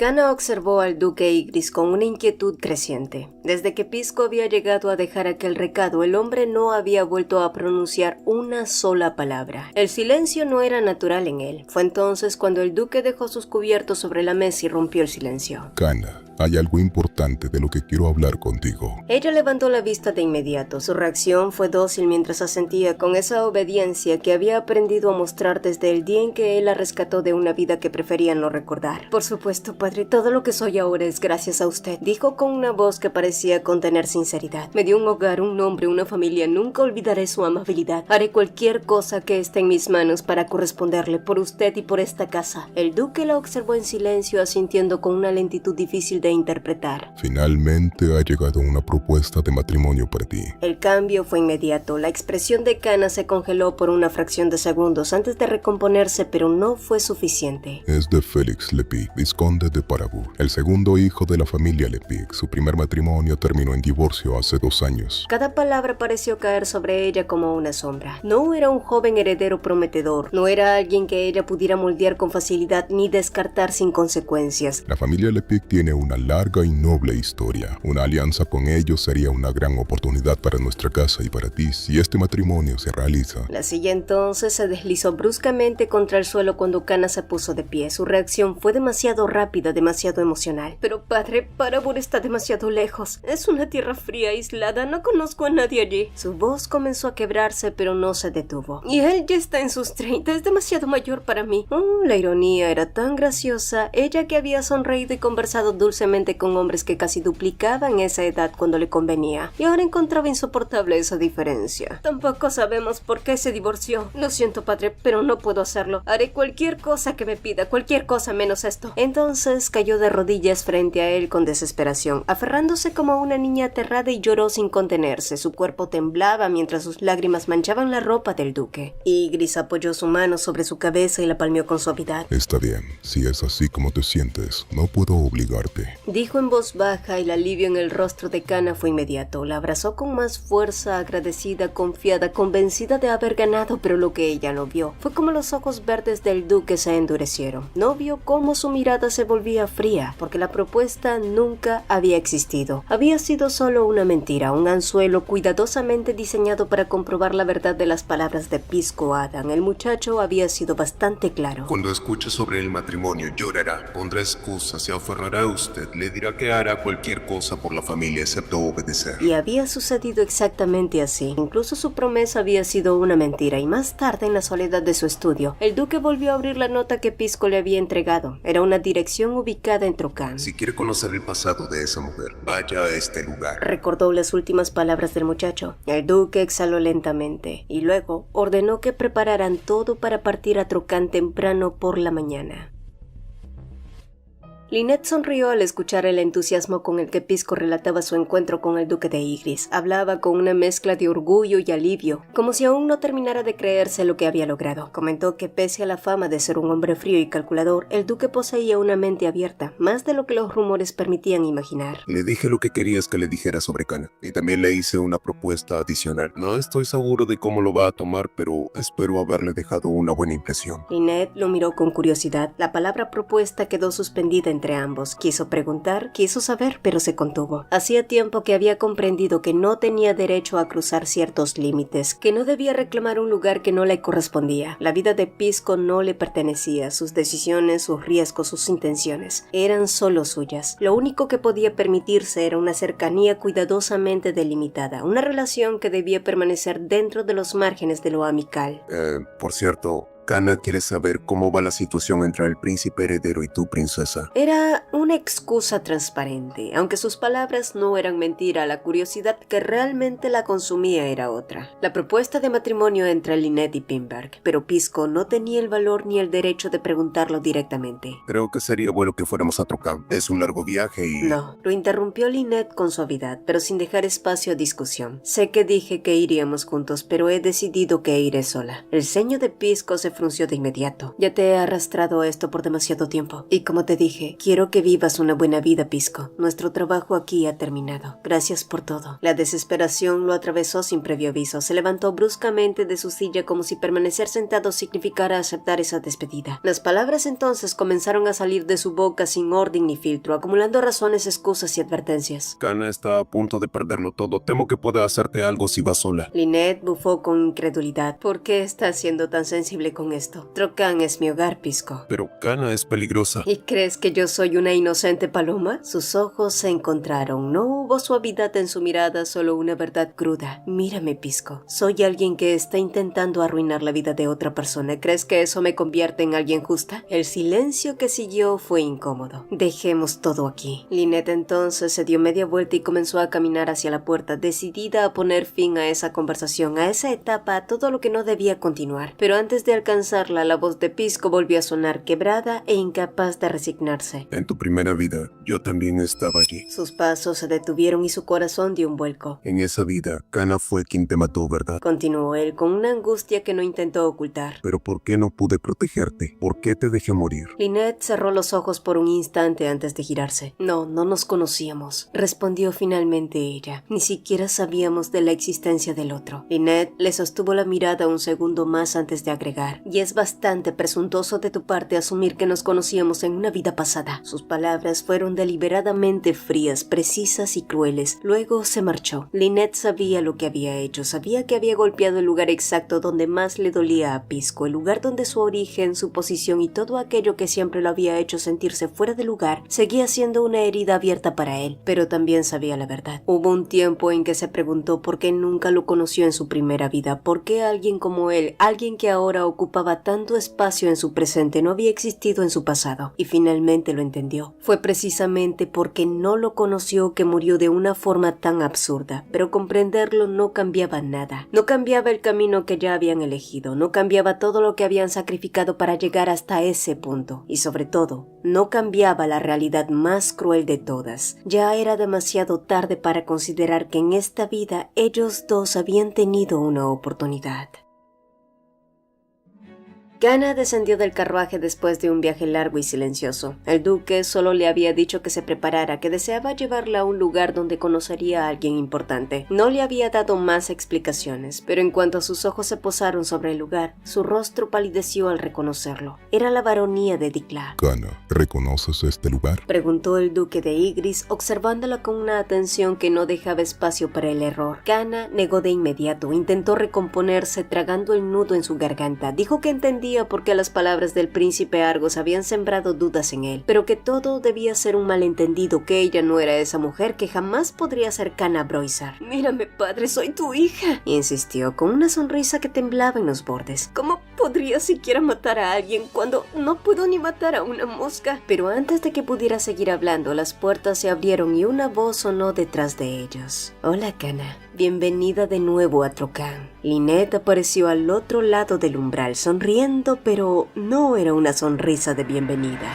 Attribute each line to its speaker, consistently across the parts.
Speaker 1: Kana observó al duque Ygritte con una inquietud creciente. Desde que Pisco había llegado a dejar aquel recado, el hombre no había vuelto a pronunciar una sola palabra. El silencio no era natural en él. Fue entonces cuando el duque dejó sus cubiertos sobre la mesa y rompió el silencio.
Speaker 2: Kana, hay algo importante de lo que quiero hablar contigo.
Speaker 1: Ella levantó la vista de inmediato. Su reacción fue dócil mientras asentía con esa obediencia que había aprendido a mostrar desde el día en que él la rescató de una vida que prefería no recordar. Por supuesto, padre, todo lo que soy ahora es gracias a usted, dijo con una voz que parecía contener sinceridad. Me dio un hogar, un nombre, una familia. Nunca olvidaré su amabilidad. Haré cualquier cosa que esté en mis manos para corresponderle por usted y por esta casa. El duque la observó en silencio, asintiendo con una lentitud difícil de interpretar.
Speaker 2: Finalmente ha llegado una propuesta de matrimonio para ti.
Speaker 1: El cambio fue inmediato. La expresión de Kana se congeló por una fracción de segundos antes de recomponerse, pero no fue suficiente.
Speaker 2: Es de Félix Lepig, vizconde de Paragur, el segundo hijo de la familia Lepig. Su primer matrimonio terminó en divorcio hace 2 años.
Speaker 1: Cada palabra pareció caer sobre ella como una sombra. No era un joven heredero prometedor. No era alguien que ella pudiera moldear con facilidad ni descartar sin consecuencias.
Speaker 2: La familia Lepig tiene una larga y noble historia. Una alianza con ellos sería una gran oportunidad para nuestra casa y para ti si este matrimonio se realiza.
Speaker 1: La silla entonces se deslizó bruscamente contra el suelo cuando Kana se puso de pie. Su reacción fue demasiado rápida, demasiado emocional. Pero padre, Paragur está demasiado lejos. Es una tierra fría, aislada. No conozco a nadie allí. Su voz comenzó a quebrarse, pero no se detuvo. Y él ya está en sus 30. Es demasiado mayor para mí. La ironía era tan graciosa. Ella que había sonreído y conversado dulcemente con hombres que casi duplicaban esa edad cuando le convenía, y ahora encontraba insoportable esa diferencia. Tampoco sabemos por qué se divorció. Lo siento, padre, pero no puedo hacerlo. Haré cualquier cosa que me pida, cualquier cosa menos esto. Entonces cayó de rodillas frente a él con desesperación, aferrándose como una niña aterrada, y lloró sin contenerse. Su cuerpo temblaba mientras sus lágrimas manchaban la ropa del duque. Ygritte apoyó su mano sobre su cabeza y la palmeó con suavidad.
Speaker 2: Está bien, si es así como te sientes, no puedo obligarte,
Speaker 1: dijo en voz baja, y el alivio en el rostro de Kana fue inmediato. La abrazó con más fuerza, agradecida, confiada, convencida de haber ganado, pero lo que ella no vio fue como los ojos verdes del duque se endurecieron. No vio cómo su mirada se volvía fría, porque la propuesta nunca había existido. Había sido solo una mentira, un anzuelo cuidadosamente diseñado para comprobar la verdad de las palabras de Pisco Adam. El muchacho había sido bastante claro.
Speaker 3: Cuando escuche sobre el matrimonio llorará, pondrá excusas, se aferrará a usted, le dirá que hará cualquier cosa por la familia excepto obedecer.
Speaker 1: Y había sucedido exactamente así. Incluso su promesa había sido una mentira, y más tarde, en la soledad de su estudio, el duque volvió a abrir la nota que Pisco le había entregado. Era una dirección ubicada en Trocan.
Speaker 3: Si quiere conocer el pasado de esa mujer, vaya a este lugar,
Speaker 1: recordó las últimas palabras del muchacho. El duque exhaló lentamente y luego ordenó que prepararan todo para partir a Trocan temprano por la mañana. Lynette sonrió al escuchar el entusiasmo con el que Pisco relataba su encuentro con el duque de Ygritte. Hablaba con una mezcla de orgullo y alivio, como si aún no terminara de creerse lo que había logrado. Comentó que pese a la fama de ser un hombre frío y calculador, el duque poseía una mente abierta, más de lo que los rumores permitían imaginar.
Speaker 3: Le dije lo que querías que le dijera sobre Kana, y también le hice una propuesta adicional. No estoy seguro de cómo lo va a tomar, pero espero haberle dejado una buena impresión.
Speaker 1: Lynette lo miró con curiosidad. La palabra propuesta quedó suspendida entre ambos. Quiso preguntar, quiso saber, pero se contuvo. Hacía tiempo que había comprendido que no tenía derecho a cruzar ciertos límites, que no debía reclamar un lugar que no le correspondía. La vida de Pisco no le pertenecía. Sus decisiones, sus riesgos, sus intenciones eran solo suyas. Lo único que podía permitirse era una cercanía cuidadosamente delimitada, una relación que debía permanecer dentro de los márgenes de lo amical.
Speaker 3: Por cierto, Kana quiere saber cómo va la situación entre el príncipe heredero y tu princesa.
Speaker 1: Era una excusa transparente. Aunque sus palabras no eran mentira, la curiosidad que realmente la consumía era otra. La propuesta de matrimonio entre Lynette y Pinberg, pero Pisco no tenía el valor ni el derecho de preguntarlo directamente.
Speaker 3: Creo que sería bueno que fuéramos a Trocan. Es un largo viaje y...
Speaker 1: No, lo interrumpió Lynette con suavidad, pero sin dejar espacio a discusión. Sé que dije que iríamos juntos, pero he decidido que iré sola. El ceño de Pisco se frunció de inmediato. Ya te he arrastrado a esto por demasiado tiempo. Y como te dije, quiero que vivas una buena vida, Pisco. Nuestro trabajo aquí ha terminado. Gracias por todo. La desesperación lo atravesó sin previo aviso. Se levantó bruscamente de su silla como si permanecer sentado significara aceptar esa despedida. Las palabras entonces comenzaron a salir de su boca sin orden ni filtro, acumulando razones, excusas y advertencias.
Speaker 3: Kana está a punto de perderlo todo. Temo que pueda hacerte algo si vas sola.
Speaker 1: Lynette bufó con incredulidad. ¿Por qué estás siendo tan sensible con esto? Trocan es mi hogar, Pisco.
Speaker 3: Pero Kana es peligrosa.
Speaker 1: ¿Y crees que yo soy una inocente paloma? Sus ojos se encontraron. No hubo suavidad en su mirada, solo una verdad cruda. Mírame, Pisco. Soy alguien que está intentando arruinar la vida de otra persona. ¿Crees que eso me convierte en alguien justa? El silencio que siguió fue incómodo. Dejemos todo aquí. Lynette entonces se dio media vuelta y comenzó a caminar hacia la puerta, decidida a poner fin a esa conversación, a esa etapa, a todo lo que no debía continuar. Pero antes de alcanzarla, la voz de Pisco volvió a sonar quebrada e incapaz de resignarse.
Speaker 3: En tu primera vida, yo también estaba allí.
Speaker 1: Sus pasos se detuvieron y su corazón dio un vuelco.
Speaker 3: En esa vida, Kana fue quien te mató, ¿verdad?
Speaker 1: Continuó él con una angustia que no intentó ocultar.
Speaker 3: Pero ¿por qué no pude protegerte? ¿Por qué te dejé morir?
Speaker 1: Lynette cerró los ojos por un instante antes de girarse. No nos conocíamos, respondió finalmente ella. Ni siquiera sabíamos de la existencia del otro. Lynette le sostuvo la mirada un segundo más antes de agregar. Y es bastante presuntuoso de tu parte asumir que nos conocíamos en una vida pasada. Sus palabras fueron deliberadamente frías, precisas y crueles. Luego se marchó. Lynette sabía lo que había hecho, sabía que había golpeado el lugar exacto donde más le dolía a Pisco, el lugar donde su origen, su posición y todo aquello que siempre lo había hecho sentirse fuera de lugar seguía siendo una herida abierta para él, pero también sabía la verdad. Hubo un tiempo en que se preguntó por qué nunca lo conoció en su primera vida, por qué alguien como él, alguien que ahora ocupaba tanto espacio en su presente, no había existido en su pasado, y finalmente lo entendió. Fue precisamente porque no lo conoció que murió de una forma tan absurda, pero comprenderlo no cambiaba nada. No cambiaba el camino que ya habían elegido, no cambiaba todo lo que habían sacrificado para llegar hasta ese punto, y sobre todo, no cambiaba la realidad más cruel de todas. Ya era demasiado tarde para considerar que en esta vida ellos dos habían tenido una oportunidad. Kana descendió del carruaje después de un viaje largo y silencioso. El duque solo le había dicho que se preparara, que deseaba llevarla a un lugar donde conocería a alguien importante. No le había dado más explicaciones, pero en cuanto sus ojos se posaron sobre el lugar, su rostro palideció al reconocerlo. Era la baronía de Dikla.
Speaker 2: Kana, ¿reconoces este lugar?
Speaker 1: Preguntó el duque de Ygritte, observándola con una atención que no dejaba espacio para el error. Kana negó de inmediato, intentó recomponerse tragando el nudo en su garganta. Dijo que entendía porque las palabras del príncipe Argos habían sembrado dudas en él, pero que todo debía ser un malentendido, que ella no era esa mujer, que jamás podría ser Kana Broisar. «Mírame, padre, soy tu hija», insistió, con una sonrisa que temblaba en los bordes. «¿Cómo podría siquiera matar a alguien cuando no puedo ni matar a una mosca?» Pero antes de que pudiera seguir hablando, las puertas se abrieron y una voz sonó detrás de ellos. «Hola, Kana. Bienvenida de nuevo a Trocan». Lynette apareció al otro lado del umbral, sonriendo, pero no era una sonrisa de bienvenida.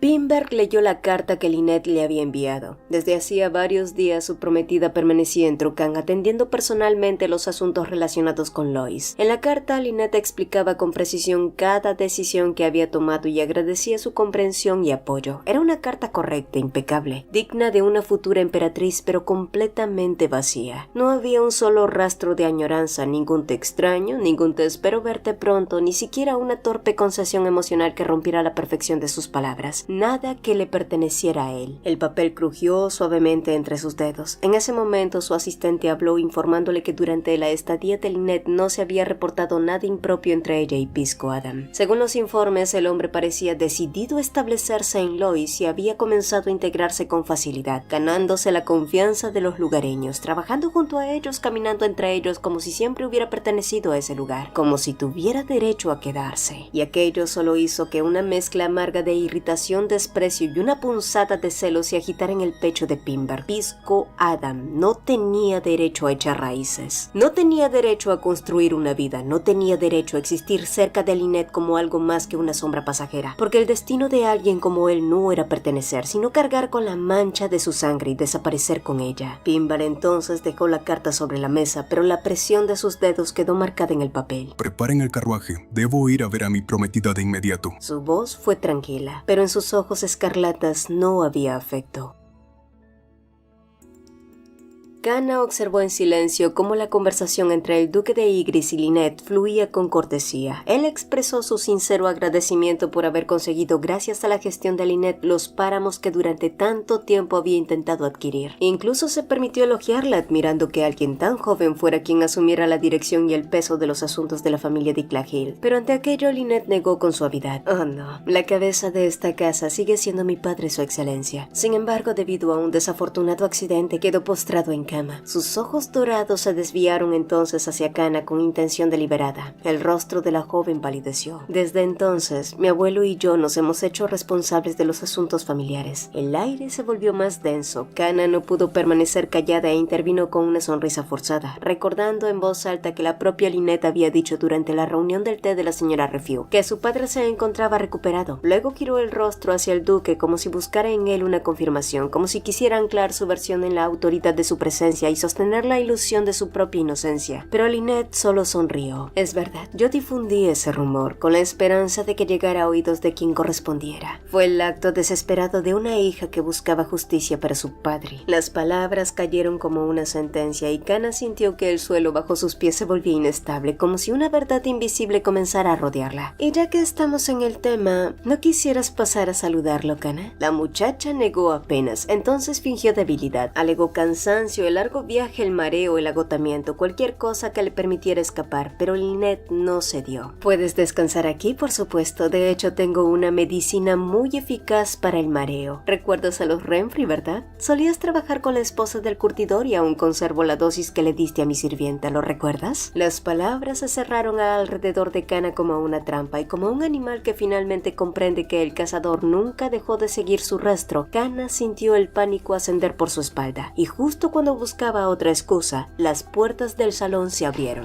Speaker 1: Vinberg leyó la carta que Lynette le había enviado. Desde hacía varios días su prometida permanecía en Trocan, atendiendo personalmente los asuntos relacionados con Lois. En la carta, Lynette explicaba con precisión cada decisión que había tomado y agradecía su comprensión y apoyo. Era una carta correcta, impecable, digna de una futura emperatriz, pero completamente vacía. No había un solo rastro de añoranza, ningún te extraño, ningún te espero verte pronto, ni siquiera una torpe concesión emocional que rompiera la perfección de sus palabras. Nada que le perteneciera a él. El papel crujió suavemente entre sus dedos. En ese momento su asistente habló informándole que durante la estadía de Lynette no se había reportado nada impropio entre ella y Pisco Adam. Según los informes, el hombre parecía decidido a establecerse en Lois y había comenzado a integrarse con facilidad, ganándose la confianza de los lugareños, trabajando junto a ellos, caminando entre ellos como si siempre hubiera pertenecido a ese lugar, como si tuviera derecho a quedarse. Y aquello solo hizo que una mezcla amarga de irritación un desprecio y una punzada de celos se agitara en el pecho de Pimber. Pisco Adam no tenía derecho a echar raíces. No tenía derecho a construir una vida. No tenía derecho a existir cerca de Lynette como algo más que una sombra pasajera. Porque el destino de alguien como él no era pertenecer, sino cargar con la mancha de su sangre y desaparecer con ella. Pimber entonces dejó la carta sobre la mesa, pero la presión de sus dedos quedó marcada en el papel.
Speaker 4: Preparen el carruaje. Debo ir a ver a mi prometida de inmediato.
Speaker 1: Su voz fue tranquila, pero en sus ojos escarlatas no había afecto. Cana observó en silencio cómo la conversación entre el duque de Ygritte y Lynette fluía con cortesía. Él expresó su sincero agradecimiento por haber conseguido, gracias a la gestión de Lynette, los páramos que durante tanto tiempo había intentado adquirir. Incluso se permitió elogiarla, admirando que alguien tan joven fuera quien asumiera la dirección y el peso de los asuntos de la familia de Claghill. Pero ante aquello, Lynette negó con suavidad. «Oh no, la cabeza de esta casa sigue siendo mi padre, su excelencia. Sin embargo, debido a un desafortunado accidente, quedó postrado en cama». Sus ojos dorados se desviaron entonces hacia Cana con intención deliberada. El rostro de la joven palideció. Desde entonces, mi abuelo y yo nos hemos hecho responsables de los asuntos familiares. El aire se volvió más denso. Cana no pudo permanecer callada e intervino con una sonrisa forzada, recordando en voz alta que la propia Lynette había dicho durante la reunión del té de la señora Refuse que su padre se encontraba recuperado. Luego giró el rostro hacia el duque como si buscara en él una confirmación, como si quisiera anclar su versión en la autoridad de su presencia y sostener la ilusión de su propia inocencia. Pero Lynette solo sonrió. «Es verdad, yo difundí ese rumor con la esperanza de que llegara a oídos de quien correspondiera. Fue el acto desesperado de una hija que buscaba justicia para su padre». Las palabras cayeron como una sentencia y Cana sintió que el suelo bajo sus pies se volvía inestable, como si una verdad invisible comenzara a rodearla. «Y ya que estamos en el tema, ¿no quisieras pasar a saludarlo, Cana?» La muchacha negó apenas, entonces fingió debilidad. Alegó cansancio, el largo viaje, el mareo, el agotamiento, cualquier cosa que le permitiera escapar, pero Lynette no cedió. «Puedes descansar aquí, por supuesto. De hecho, tengo una medicina muy eficaz para el mareo. ¿Recuerdas a los Renfri, verdad? Solías trabajar con la esposa del curtidor y aún conservo la dosis que le diste a mi sirvienta, ¿lo recuerdas?» Las palabras se cerraron alrededor de Cana como una trampa, y como un animal que finalmente comprende que el cazador nunca dejó de seguir su rastro, Cana sintió el pánico ascender por su espalda, y justo cuando buscaba otra excusa, las puertas del salón se abrieron.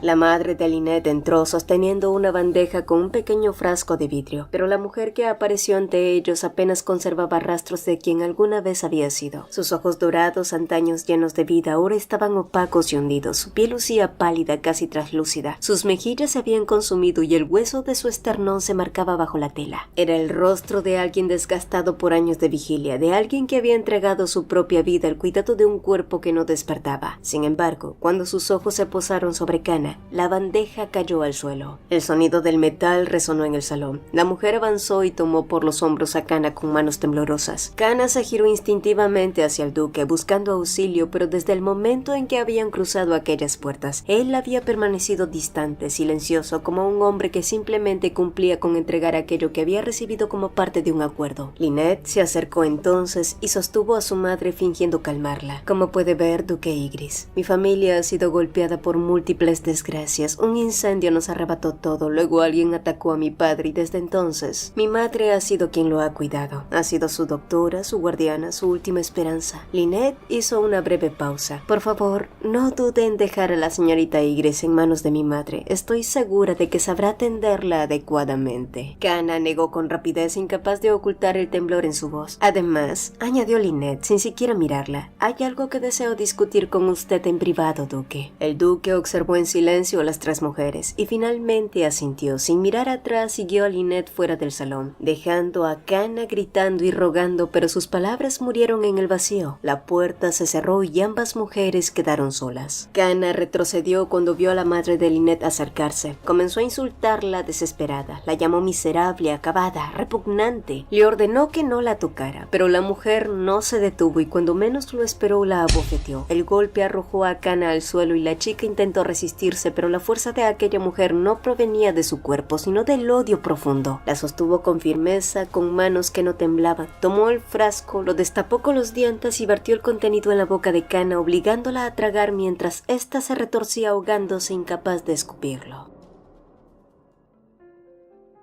Speaker 1: La madre de Lynette entró sosteniendo una bandeja con un pequeño frasco de vidrio, pero la mujer que apareció ante ellos apenas conservaba rastros de quien alguna vez había sido. Sus ojos dorados, antaños llenos de vida, ahora estaban opacos y hundidos. Su piel lucía pálida, casi translúcida. Sus mejillas se habían consumido y el hueso de su esternón se marcaba bajo la tela. Era el rostro de alguien desgastado por años de vigilia, de alguien que había entregado su propia vida al cuidado de un cuerpo que no despertaba. Sin embargo, cuando sus ojos se posaron sobre Cana, la bandeja cayó al suelo. El sonido del metal resonó en el salón. La mujer avanzó y tomó por los hombros a Cana con manos temblorosas. Cana se giró instintivamente hacia el duque, buscando auxilio, pero desde el momento en que habían cruzado aquellas puertas, él había permanecido distante, silencioso, como un hombre que simplemente cumplía con entregar aquello que había recibido como parte de un acuerdo. Lynette se acercó entonces y sostuvo a su madre fingiendo calmarla. «Como puede ver, duque Ygritte, mi familia ha sido golpeada por múltiples desgracias. Un incendio nos arrebató todo, luego alguien atacó a mi padre y desde entonces mi madre ha sido quien lo ha cuidado. Ha sido su doctora, su guardiana, su última esperanza». Lynette hizo una breve pausa. «Por favor, no dude en dejar a la señorita Ygritte en manos de mi madre. Estoy segura de que sabrá atenderla adecuadamente». Cana negó con rapidez, incapaz de ocultar el temblor en su voz. «Además», añadió Lynette sin siquiera mirarla, «hay algo que deseo discutir con usted en privado, duque». El duque observó en silencio a las tres mujeres y finalmente asintió. Sin mirar atrás, siguió a Lynette fuera del salón, dejando a Cana gritando y rogando, pero sus palabras murieron en el vacío. La puerta se cerró y ambas mujeres quedaron solas. Cana retrocedió cuando vio a la madre de Lynette acercarse. Comenzó a insultarla desesperada. La llamó miserable, acabada, repugnante. Le ordenó que no la tocara, pero la mujer no se detuvo y cuando menos lo esperó la abofeteó. El golpe arrojó a Cana al suelo y la chica intentó resistirse, pero la fuerza de aquella mujer no provenía de su cuerpo, sino del odio profundo. La sostuvo con firmeza, con manos que no temblaban. Tomó el frasco, lo destapó con los dientes y vertió el contenido en la boca de Cana, obligándola a tragar mientras ésta se retorcía ahogándose, incapaz de escupirlo.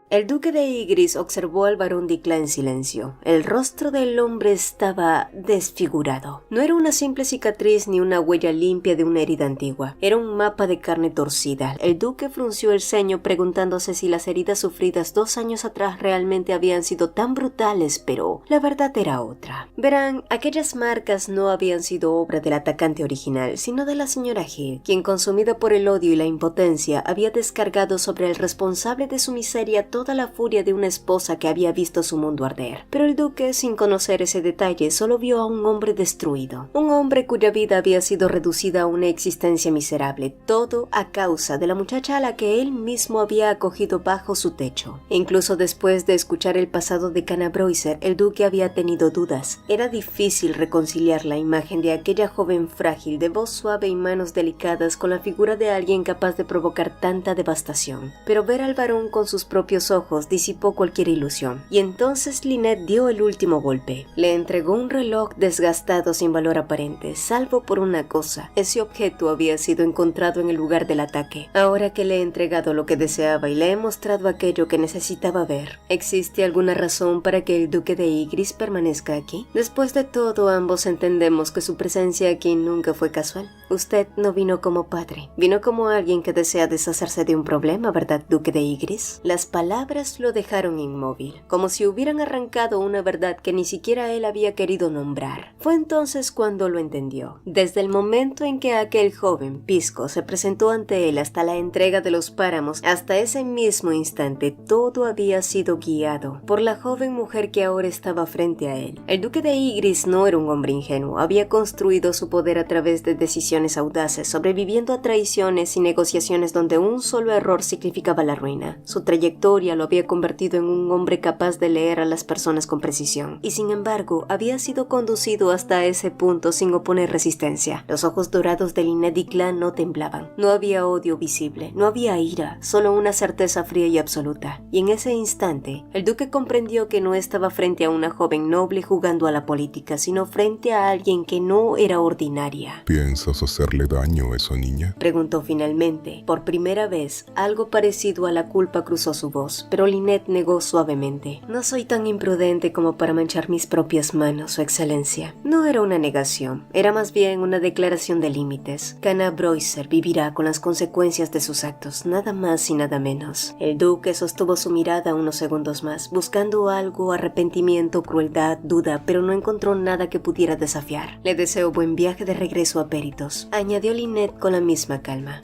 Speaker 1: El duque de Ygritte observó al barón Dikla en silencio. El rostro del hombre estaba desfigurado. No era una simple cicatriz ni una huella limpia de una herida antigua. Era un mapa de carne torcida. El duque frunció el ceño preguntándose si las heridas sufridas 2 años atrás realmente habían sido tan brutales, pero la verdad era otra. Verán, aquellas marcas no habían sido obra del atacante original, sino de la señora Hill, quien, consumida por el odio y la impotencia, había descargado sobre el responsable de su miseria toda la furia de una esposa que había visto su mundo arder. Pero el duque, sin conocer ese detalle, solo vio a un hombre destruido. Un hombre cuya vida había sido reducida a una existencia miserable, todo a causa de la muchacha a la que él mismo había acogido bajo su techo. Incluso después de escuchar el pasado de Cannabroiser, el duque había tenido dudas. Era difícil reconciliar la imagen de aquella joven frágil, de voz suave y manos delicadas, con la figura de alguien capaz de provocar tanta devastación. Pero ver al varón con sus propios ojos disipó cualquier ilusión, y entonces Lynette dio el último golpe. Le entregó un reloj desgastado sin valor aparente, salvo por una cosa: ese objeto había sido encontrado en el lugar del ataque. Ahora que le he entregado lo que deseaba y le he mostrado aquello que necesitaba ver, ¿existe alguna razón para que el duque de Ygritte permanezca aquí? Después de todo, ambos entendemos que su presencia aquí nunca fue casual. Usted no vino como padre, vino como alguien que desea deshacerse de un problema, ¿verdad, duque de Ygritte? Las palabras lo dejaron inmóvil, como si hubieran arrancado una verdad que ni siquiera él había querido nombrar. Fue entonces cuando lo entendió. Desde el momento en que aquel joven Pisco se presentó ante él hasta la entrega de los páramos, hasta ese mismo instante, todo había sido guiado por la joven mujer que ahora estaba frente a él. El duque de Ygritte no era un hombre ingenuo, había construido su poder a través de decisiones audaces, sobreviviendo a traiciones y negociaciones donde un solo error significaba la ruina. Su trayectoria lo había convertido en un hombre capaz de leer a las personas con precisión, y sin embargo había sido conducido hasta ese punto sin oponer resistencia. Los ojos dorados de Lynette Dikla no temblaban. No había odio visible, no había ira, solo una certeza fría y absoluta. Y en ese instante, el duque comprendió que no estaba frente a una joven noble jugando a la política, sino frente a alguien que no era ordinaria.
Speaker 2: ¿Piensas hacerle daño a esa niña?
Speaker 1: Preguntó finalmente. Por primera vez, algo parecido a la culpa cruzó su voz, pero Lynette negó suavemente. No soy tan imprudente como para manchar mis propias manos, su excelencia. No era una negación, era más bien una declaración de límites. Cannabroiser vivirá con las consecuencias de sus actos, nada más y nada menos. El duque sostuvo su mirada unos segundos más, buscando algo: arrepentimiento, crueldad, duda, pero no encontró nada que pudiera desafiar. Le deseo buen viaje de regreso a Peritos, añadió Lynette con la misma calma.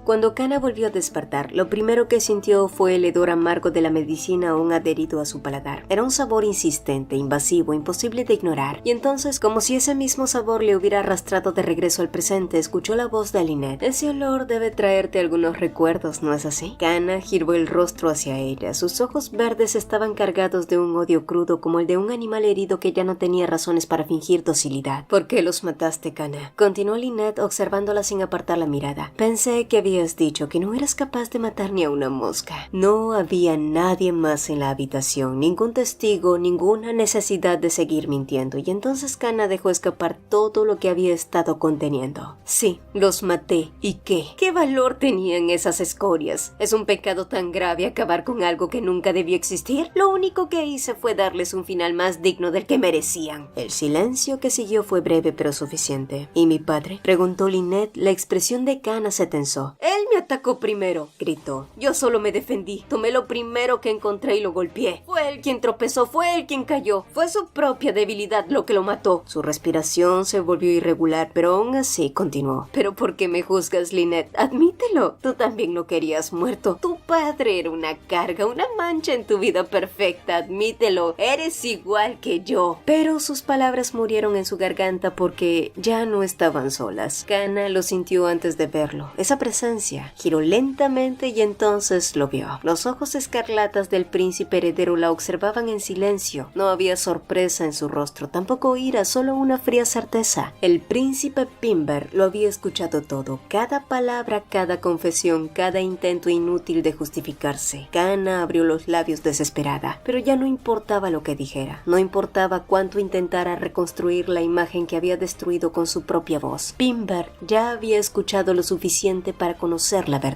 Speaker 1: Cuando Canna volvió a despertar, lo primero que sintió fue el hedor amargo de la medicina aún adherido a su paladar. Era un sabor insistente, invasivo, imposible de ignorar. Y entonces, como si ese mismo sabor le hubiera arrastrado de regreso al presente, escuchó la voz de Lynette. Ese olor debe traerte algunos recuerdos, ¿no es así? Canna giró el rostro hacia ella. Sus ojos verdes estaban cargados de un odio crudo, como el de un animal herido que ya no tenía razones para fingir docilidad. ¿Por qué los mataste, Canna?, continuó Lynette, observándola sin apartar la mirada. Pensé que habías dicho que no eras capaz de matar ni a una mosca. No había nadie más en la habitación, ningún testigo, ninguna necesidad de seguir mintiendo, y entonces Canna dejó escapar todo lo que había estado conteniendo. Sí, los maté. ¿Y qué? ¿Qué valor tenían esas escorias? ¿Es un pecado tan grave acabar con algo que nunca debió existir? Lo único que hice fue darles un final más digno del que merecían. El silencio que siguió fue breve pero suficiente. ¿Y mi padre?, preguntó Lynette. La expresión de Canna se tensó. Él me atacó primero, gritó. Yo solo me defendí. Tomé lo primero que encontré y lo golpeé. Fue él quien tropezó, fue él quien cayó. Fue su propia debilidad lo que lo mató. Su respiración se volvió irregular, pero aún así continuó. ¿Pero por qué me juzgas, Lynette? Admítelo. Tú también lo querías muerto. Tu padre era una carga, una mancha en tu vida perfecta. Admítelo. Eres igual que yo. Pero sus palabras murieron en su garganta porque ya no estaban solas. Canna lo sintió antes de verlo. Esa presencia. Giró lentamente y entonces lo vio. Los ojos escarlatas del príncipe heredero la observaban en silencio. No había sorpresa en su rostro, tampoco ira, solo una fría certeza. El príncipe Pimber lo había escuchado todo, cada palabra, cada confesión, cada intento inútil de justificarse. Canna abrió los labios desesperada, pero ya no importaba lo que dijera, no importaba cuánto intentara reconstruir la imagen que había destruido con su propia voz. Pimber ya había escuchado lo suficiente para conocer la verdad.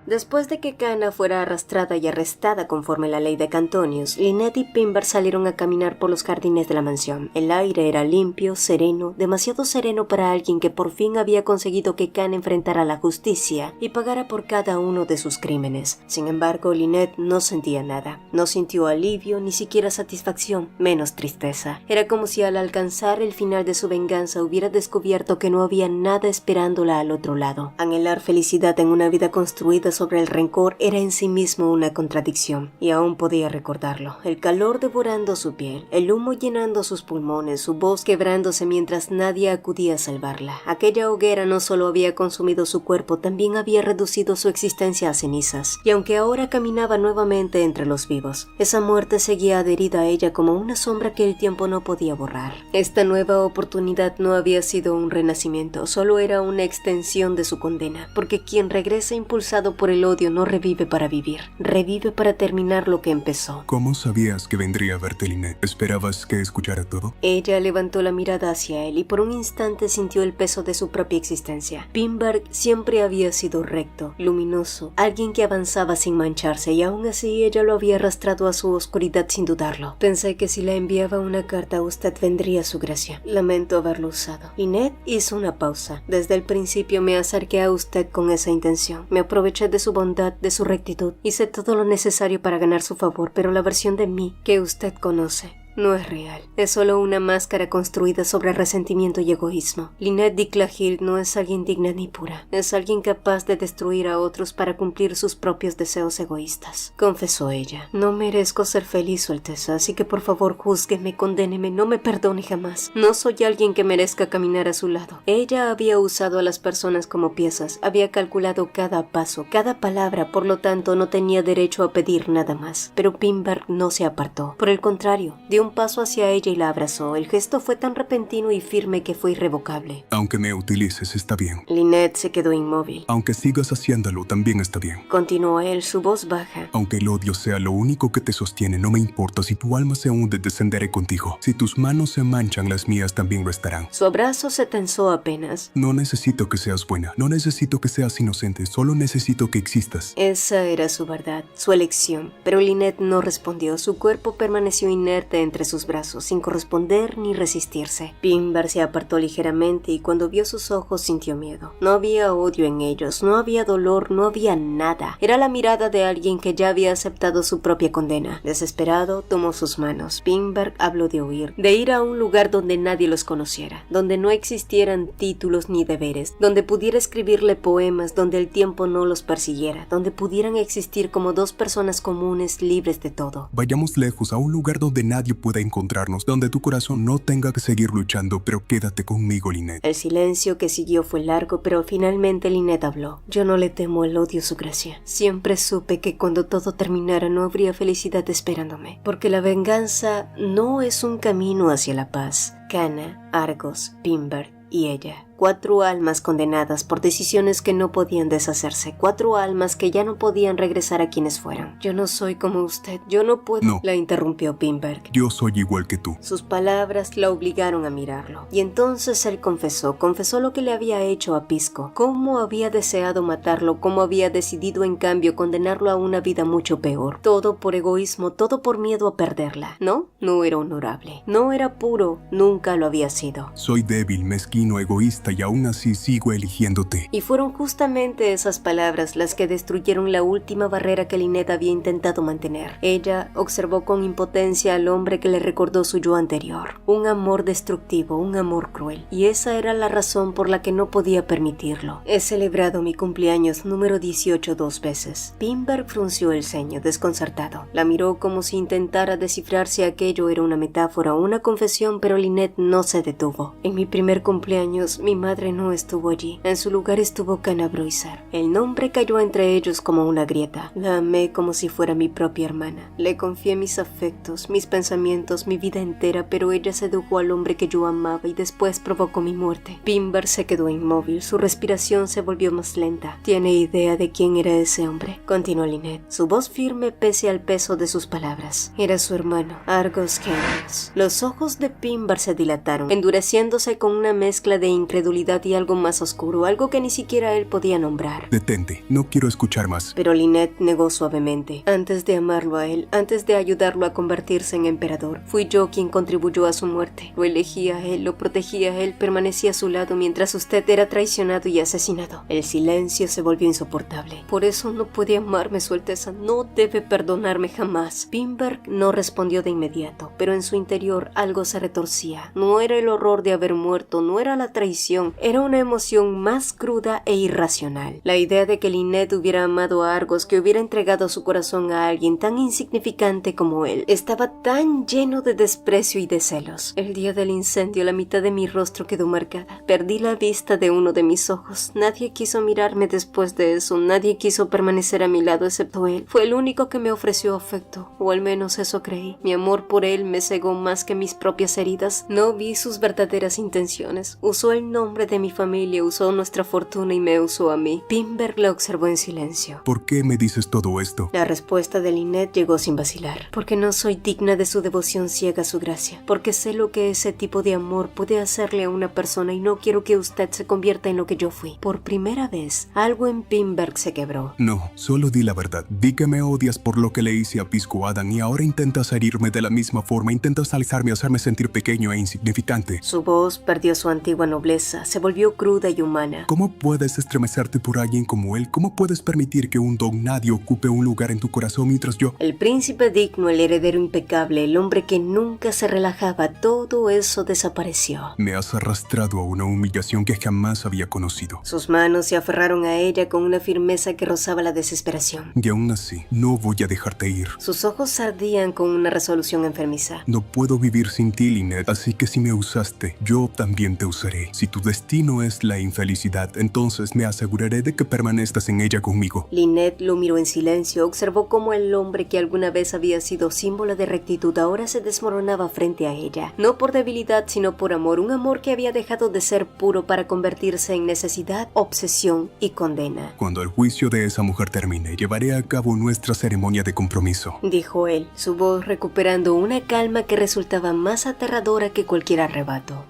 Speaker 1: Después de que Kana fuera arrastrada y arrestada conforme la ley de Cantonius, Lynette y Pimber salieron a caminar por los jardines de la mansión. El aire era limpio, sereno, demasiado sereno para alguien que por fin había conseguido que Kana enfrentara la justicia y pagara por cada uno de sus crímenes. Sin embargo, Lynette no sentía nada. No sintió alivio, ni siquiera satisfacción, menos tristeza. Era como si al alcanzar el final de su venganza hubiera descubierto que no había nada esperándola al otro lado. Anhelar felicidad en una vida construida sobre el rencor era en sí mismo una contradicción, y aún podía recordarlo. El calor devorando su piel, el humo llenando sus pulmones, su voz quebrándose mientras nadie acudía a salvarla. Aquella hoguera no solo había consumido su cuerpo, también había reducido su existencia a cenizas, y aunque ahora caminaba nuevamente entre los vivos, esa muerte seguía adherida a ella como una sombra que el tiempo no podía borrar. Esta nueva oportunidad no había sido un renacimiento, solo era una extensión de su condena, porque quien regresa impulsado por el odio no revive para vivir, revive para terminar lo que empezó.
Speaker 4: ¿Cómo sabías que vendría a verte, Lynette? ¿Esperabas que escuchara todo?
Speaker 1: Ella levantó la mirada hacia él y por un instante sintió el peso de su propia existencia. Pimberg siempre había sido recto, luminoso, alguien que avanzaba sin mancharse, y aún así ella lo había arrastrado a su oscuridad sin dudarlo. Pensé que si le enviaba una carta a usted vendría su gracia. Lamento haberlo usado. Lynette hizo una pausa. Desde el principio me acerqué a usted con esa intención. Me aproveché de su bondad, de su rectitud. Hice todo lo necesario para ganar su favor, pero la versión de mí que usted conoce no es real. Es solo una máscara construida sobre resentimiento y egoísmo. Lynette Diclahill no es alguien digna ni pura. Es alguien capaz de destruir a otros para cumplir sus propios deseos egoístas. Confesó ella. No merezco ser feliz, Su Alteza, así que por favor júzgueme, condéneme, no me perdone jamás. No soy alguien que merezca caminar a su lado. Ella había usado a las personas como piezas, había calculado cada paso, cada palabra, por lo tanto no tenía derecho a pedir nada más. Pero Pimberg no se apartó. Por el contrario, dio un paso hacia ella y la abrazó. El gesto fue tan repentino y firme que fue irrevocable.
Speaker 4: Aunque me utilices, está bien.
Speaker 1: Lynette se quedó inmóvil.
Speaker 4: Aunque sigas haciéndolo, también está bien.
Speaker 1: Continuó él, su voz baja.
Speaker 4: Aunque el odio sea lo único que te sostiene, no me importa. Si tu alma se hunde, descenderé contigo. Si tus manos se manchan, las mías también lo estarán.
Speaker 1: Su abrazo se tensó apenas.
Speaker 4: No necesito que seas buena, no necesito que seas inocente, solo necesito que existas.
Speaker 1: Esa era su verdad, su elección. Pero Lynette no respondió. Su cuerpo permaneció inerte entre sus brazos, sin corresponder ni resistirse. Pimberg se apartó ligeramente y cuando vio sus ojos sintió miedo. No había odio en ellos, no había dolor, no había nada. Era la mirada de alguien que ya había aceptado su propia condena. Desesperado, tomó sus manos. Pimberg habló de huir, de ir a un lugar donde nadie los conociera, donde no existieran títulos ni deberes, donde pudiera escribirle poemas, donde el tiempo no los persiguiera, donde pudieran existir como dos personas comunes libres de todo.
Speaker 4: Vayamos lejos, a un lugar donde nadie pueda encontrarnos, donde tu corazón no tenga que seguir luchando, pero quédate conmigo, Lynette.
Speaker 1: El silencio que siguió fue largo, pero finalmente Lynette habló. Yo no le temo al odio, Su Gracia. Siempre supe que cuando todo terminara no habría felicidad esperándome, porque la venganza no es un camino hacia la paz. Kana, Argos, Pimberg y ella. 4 almas condenadas por decisiones que no podían deshacerse. 4 almas que ya no podían regresar a quienes fueran. Yo no soy como usted. Yo no puedo...
Speaker 4: No.
Speaker 1: La interrumpió Pimberg.
Speaker 4: Yo soy igual que tú.
Speaker 1: Sus palabras la obligaron a mirarlo. Y entonces él confesó lo que le había hecho a Pisco. Cómo había deseado matarlo, cómo había decidido en cambio condenarlo a una vida mucho peor. Todo por egoísmo, todo por miedo a perderla. No, no era honorable. No era puro, nunca lo había sido.
Speaker 4: Soy débil, mezquino, egoísta y aún así sigo eligiéndote.
Speaker 1: Y fueron justamente esas palabras las que destruyeron la última barrera que Lynette había intentado mantener. Ella observó con impotencia al hombre que le recordó su yo anterior. Un amor destructivo, un amor cruel. Y esa era la razón por la que no podía permitirlo. He celebrado mi cumpleaños número 18 2 veces. Pimberg frunció el ceño, desconcertado. La miró como si intentara descifrar si aquello era una metáfora o una confesión, pero Lynette no se detuvo. En mi primer cumpleaños, mi madre no estuvo allí. En su lugar estuvo Kana Bruiser. El nombre cayó entre ellos como una grieta. La amé como si fuera mi propia hermana. Le confié mis afectos, mis pensamientos, mi vida entera, pero ella sedujo al hombre que yo amaba y después provocó mi muerte. Pimberg se quedó inmóvil. Su respiración se volvió más lenta. ¿Tiene idea de quién era ese hombre?, continuó Lynette, su voz firme pese al peso de sus palabras. Era su hermano, Argos Kendrick. Los ojos de Pimberg se dilataron, endureciéndose con una mezcla de incredulidad incredulidad y algo más oscuro, algo que ni siquiera él podía nombrar.
Speaker 4: Detente, no quiero escuchar más.
Speaker 1: Pero Lynette negó suavemente. Antes de amarlo a él, antes de ayudarlo a convertirse en emperador, fui yo quien contribuyó a su muerte. Lo elegía a él, lo protegía a él, permanecía a su lado mientras usted era traicionado y asesinado. El silencio se volvió insoportable. Por eso no puede amarme, Su Alteza, no debe perdonarme jamás. Pinberg no respondió de inmediato, pero en su interior algo se retorcía. No era el horror de haber muerto, no era la traición, era una emoción más cruda e irracional. La idea de que Lynette hubiera amado a Argos, que hubiera entregado su corazón a alguien tan insignificante como él, estaba tan lleno de desprecio y de celos. El día del incendio, la mitad de mi rostro quedó marcada. Perdí la vista de uno de mis ojos. Nadie quiso mirarme después de eso, nadie quiso permanecer a mi lado excepto él. Fue el único que me ofreció afecto, o al menos eso creí. Mi amor por él me cegó más que mis propias heridas. No vi sus verdaderas intenciones. Usó el nombre de mi familia, usó nuestra fortuna y me usó a mí. Pinberg la observó en silencio.
Speaker 4: ¿Por qué me dices todo esto?
Speaker 1: La respuesta de Lynette llegó sin vacilar. Porque no soy digna de su devoción ciega a su gracia. Porque sé lo que ese tipo de amor puede hacerle a una persona y no quiero que usted se convierta en lo que yo fui. Por primera vez, algo en Pinberg se quebró.
Speaker 4: No, solo di la verdad. Di que me odias por lo que le hice a Pisco Adam y ahora intentas herirme de la misma forma, intentas alzarme a hacerme sentir pequeño e insignificante.
Speaker 1: Su voz perdió su antigua nobleza, se volvió cruda y humana.
Speaker 4: ¿Cómo puedes estremecerte por alguien como él? ¿Cómo puedes permitir que un don nadie ocupe un lugar en tu corazón mientras yo...
Speaker 1: El príncipe digno, el heredero impecable, el hombre que nunca se relajaba, todo eso desapareció.
Speaker 4: Me has arrastrado a una humillación que jamás había conocido.
Speaker 1: Sus manos se aferraron a ella con una firmeza que rozaba la desesperación.
Speaker 4: Y aún así, no voy a dejarte ir.
Speaker 1: Sus ojos ardían con una resolución enfermiza.
Speaker 4: No puedo vivir sin ti, Lynette, así que si me usaste, yo también te usaré. Si tu destino es la infelicidad, entonces me aseguraré de que permanezcas en ella conmigo.
Speaker 1: Lynette lo miró en silencio, observó cómo el hombre que alguna vez había sido símbolo de rectitud ahora se desmoronaba frente a ella. No por debilidad, sino por amor, un amor que había dejado de ser puro para convertirse en necesidad, obsesión y condena.
Speaker 4: Cuando el juicio de esa mujer termine, llevaré a cabo nuestra ceremonia de compromiso,
Speaker 1: dijo él, su voz recuperando una calma que resultaba más aterradora que cualquier arrebato.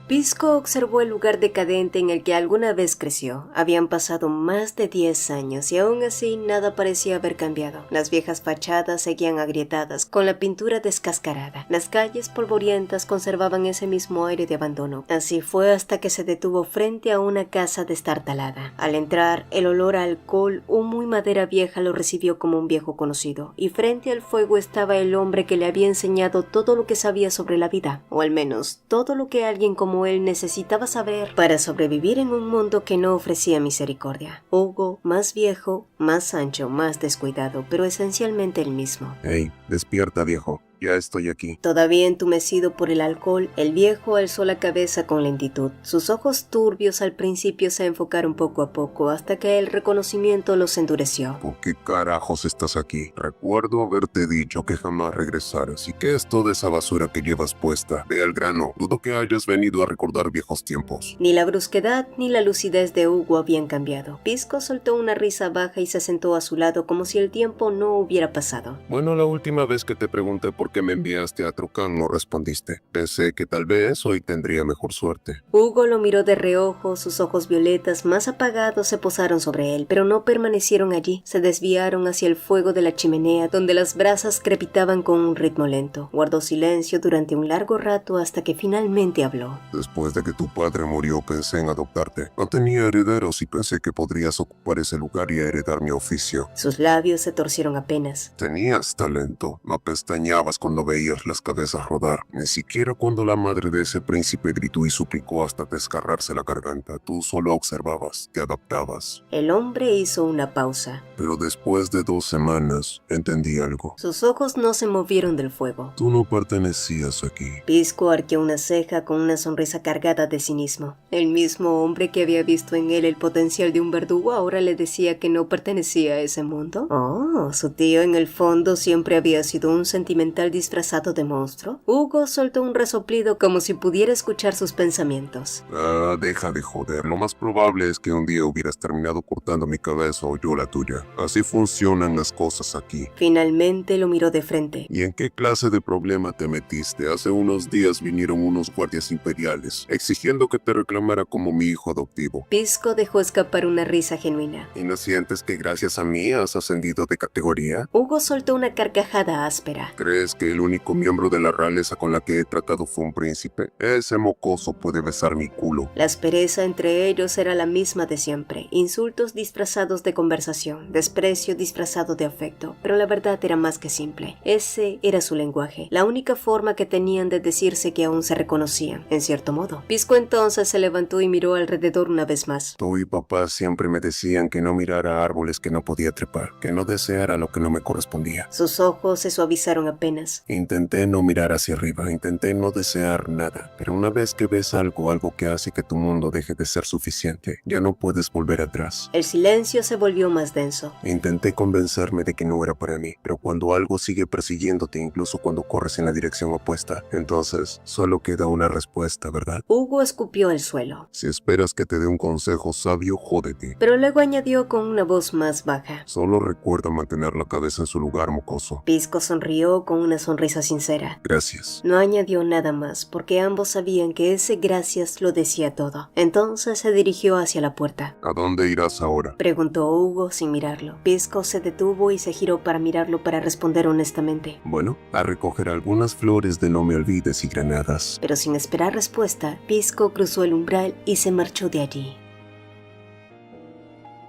Speaker 1: Pisco observó el lugar decadente en el que alguna vez creció. Habían pasado más de 10 años y aún así nada parecía haber cambiado. Las viejas fachadas seguían agrietadas, con la pintura descascarada. Las calles polvorientas conservaban ese mismo aire de abandono. Así fue hasta que se detuvo frente a una casa destartalada. Al entrar, el olor a alcohol, humo y madera vieja lo recibió como un viejo conocido. Y frente al fuego estaba el hombre que le había enseñado todo lo que sabía sobre la vida, o al menos todo lo que alguien como él necesitaba saber para sobrevivir en un mundo que no ofrecía misericordia. Hugo, más viejo, más ancho, más descuidado, pero esencialmente el mismo.
Speaker 3: Hey, despierta, viejo. Ya estoy aquí.
Speaker 1: Todavía entumecido por el alcohol, el viejo alzó la cabeza con lentitud. Sus ojos turbios al principio se enfocaron poco a poco hasta que el reconocimiento los endureció.
Speaker 3: ¿Por qué carajos estás aquí? Recuerdo haberte dicho que jamás regresaras. ¿Y qué es toda esa basura que llevas puesta? Ve al grano. Dudo que hayas venido a recordar viejos tiempos.
Speaker 1: Ni la brusquedad ni la lucidez de Hugo habían cambiado. Pisco soltó una risa baja y se sentó a su lado como si el tiempo no hubiera pasado.
Speaker 3: Bueno, la última vez que te pregunté por qué me enviaste a Trucán no respondiste. Pensé que tal vez hoy tendría mejor suerte.
Speaker 1: Hugo lo miró de reojo, sus ojos violetas más apagados se posaron sobre él, pero no permanecieron allí. Se desviaron hacia el fuego de la chimenea, donde las brasas crepitaban con un ritmo lento. Guardó silencio durante un largo rato hasta que finalmente habló.
Speaker 3: Después de que tu padre murió, pensé en adoptarte. No tenía herederos y pensé que podrías ocupar ese lugar y heredar mi oficio.
Speaker 1: Sus labios se torcieron apenas.
Speaker 3: Tenías talento. No pestañeabas cuando veías las cabezas rodar. Ni siquiera cuando la madre de ese príncipe gritó y suplicó hasta desgarrarse la garganta. Tú solo observabas, te adaptabas.
Speaker 1: El hombre hizo una pausa.
Speaker 3: Pero después de 2 semanas, entendí algo.
Speaker 1: Sus ojos no se movieron del fuego.
Speaker 3: Tú no pertenecías aquí.
Speaker 1: Pisco arqueó una ceja con una sonrisa cargada de cinismo. El mismo hombre que había visto en él el potencial de un verdugo ahora le decía que no pertenecía a ese mundo. Oh, su tío en el fondo siempre había sido un sentimental animal disfrazado de monstruo? Hugo soltó un resoplido como si pudiera escuchar sus pensamientos.
Speaker 3: Deja de joder. Lo más probable es que un día hubieras terminado cortando mi cabeza o yo la tuya. Así funcionan las cosas aquí.
Speaker 1: Finalmente lo miró de frente.
Speaker 3: ¿Y en qué clase de problema te metiste? Hace unos días vinieron unos guardias imperiales, exigiendo que te reclamara como mi hijo adoptivo.
Speaker 1: Pisco dejó escapar una risa genuina.
Speaker 3: ¿Y no sientes que gracias a mí has ascendido de categoría?
Speaker 1: Hugo soltó una carcajada áspera.
Speaker 3: ¿Crees que el único miembro de la realeza con la que he tratado fue un príncipe? Ese mocoso puede besar mi culo.
Speaker 1: La aspereza entre ellos era la misma de siempre. Insultos disfrazados de conversación, desprecio disfrazado de afecto. Pero la verdad era más que simple. Ese era su lenguaje, la única forma que tenían de decirse que aún se reconocían, en cierto modo. Pisco entonces se levantó y miró alrededor una vez más.
Speaker 3: Tú y papá siempre me decían que no mirara árboles que no podía trepar, que no deseara lo que no me correspondía.
Speaker 1: Sus ojos se suavizaron apenas.
Speaker 3: Intenté no mirar hacia arriba, intenté no desear nada, pero una vez que ves algo que hace que tu mundo deje de ser suficiente, ya no puedes volver atrás.
Speaker 1: El silencio se volvió más denso.
Speaker 3: Intenté convencerme de que no era para mí, pero cuando algo sigue persiguiéndote, incluso cuando corres en la dirección opuesta, entonces solo queda una respuesta, ¿verdad?
Speaker 1: Hugo escupió el suelo.
Speaker 3: Si esperas que te dé un consejo sabio, jódete.
Speaker 1: Pero luego añadió con una voz más baja.
Speaker 3: Solo recuerda mantener la cabeza en su lugar, mocoso.
Speaker 1: Pisco sonrió con una sonrisa sincera.
Speaker 3: Gracias.
Speaker 1: No añadió nada más, porque ambos sabían que ese gracias lo decía todo. Entonces se dirigió hacia la puerta.
Speaker 3: ¿A dónde irás ahora?
Speaker 1: Preguntó Hugo sin mirarlo. Pisco se detuvo y se giró para mirarlo para responder honestamente.
Speaker 3: Bueno, a recoger algunas flores de no me olvides y granadas.
Speaker 1: Pero sin esperar respuesta, Pisco cruzó el umbral y se marchó de allí.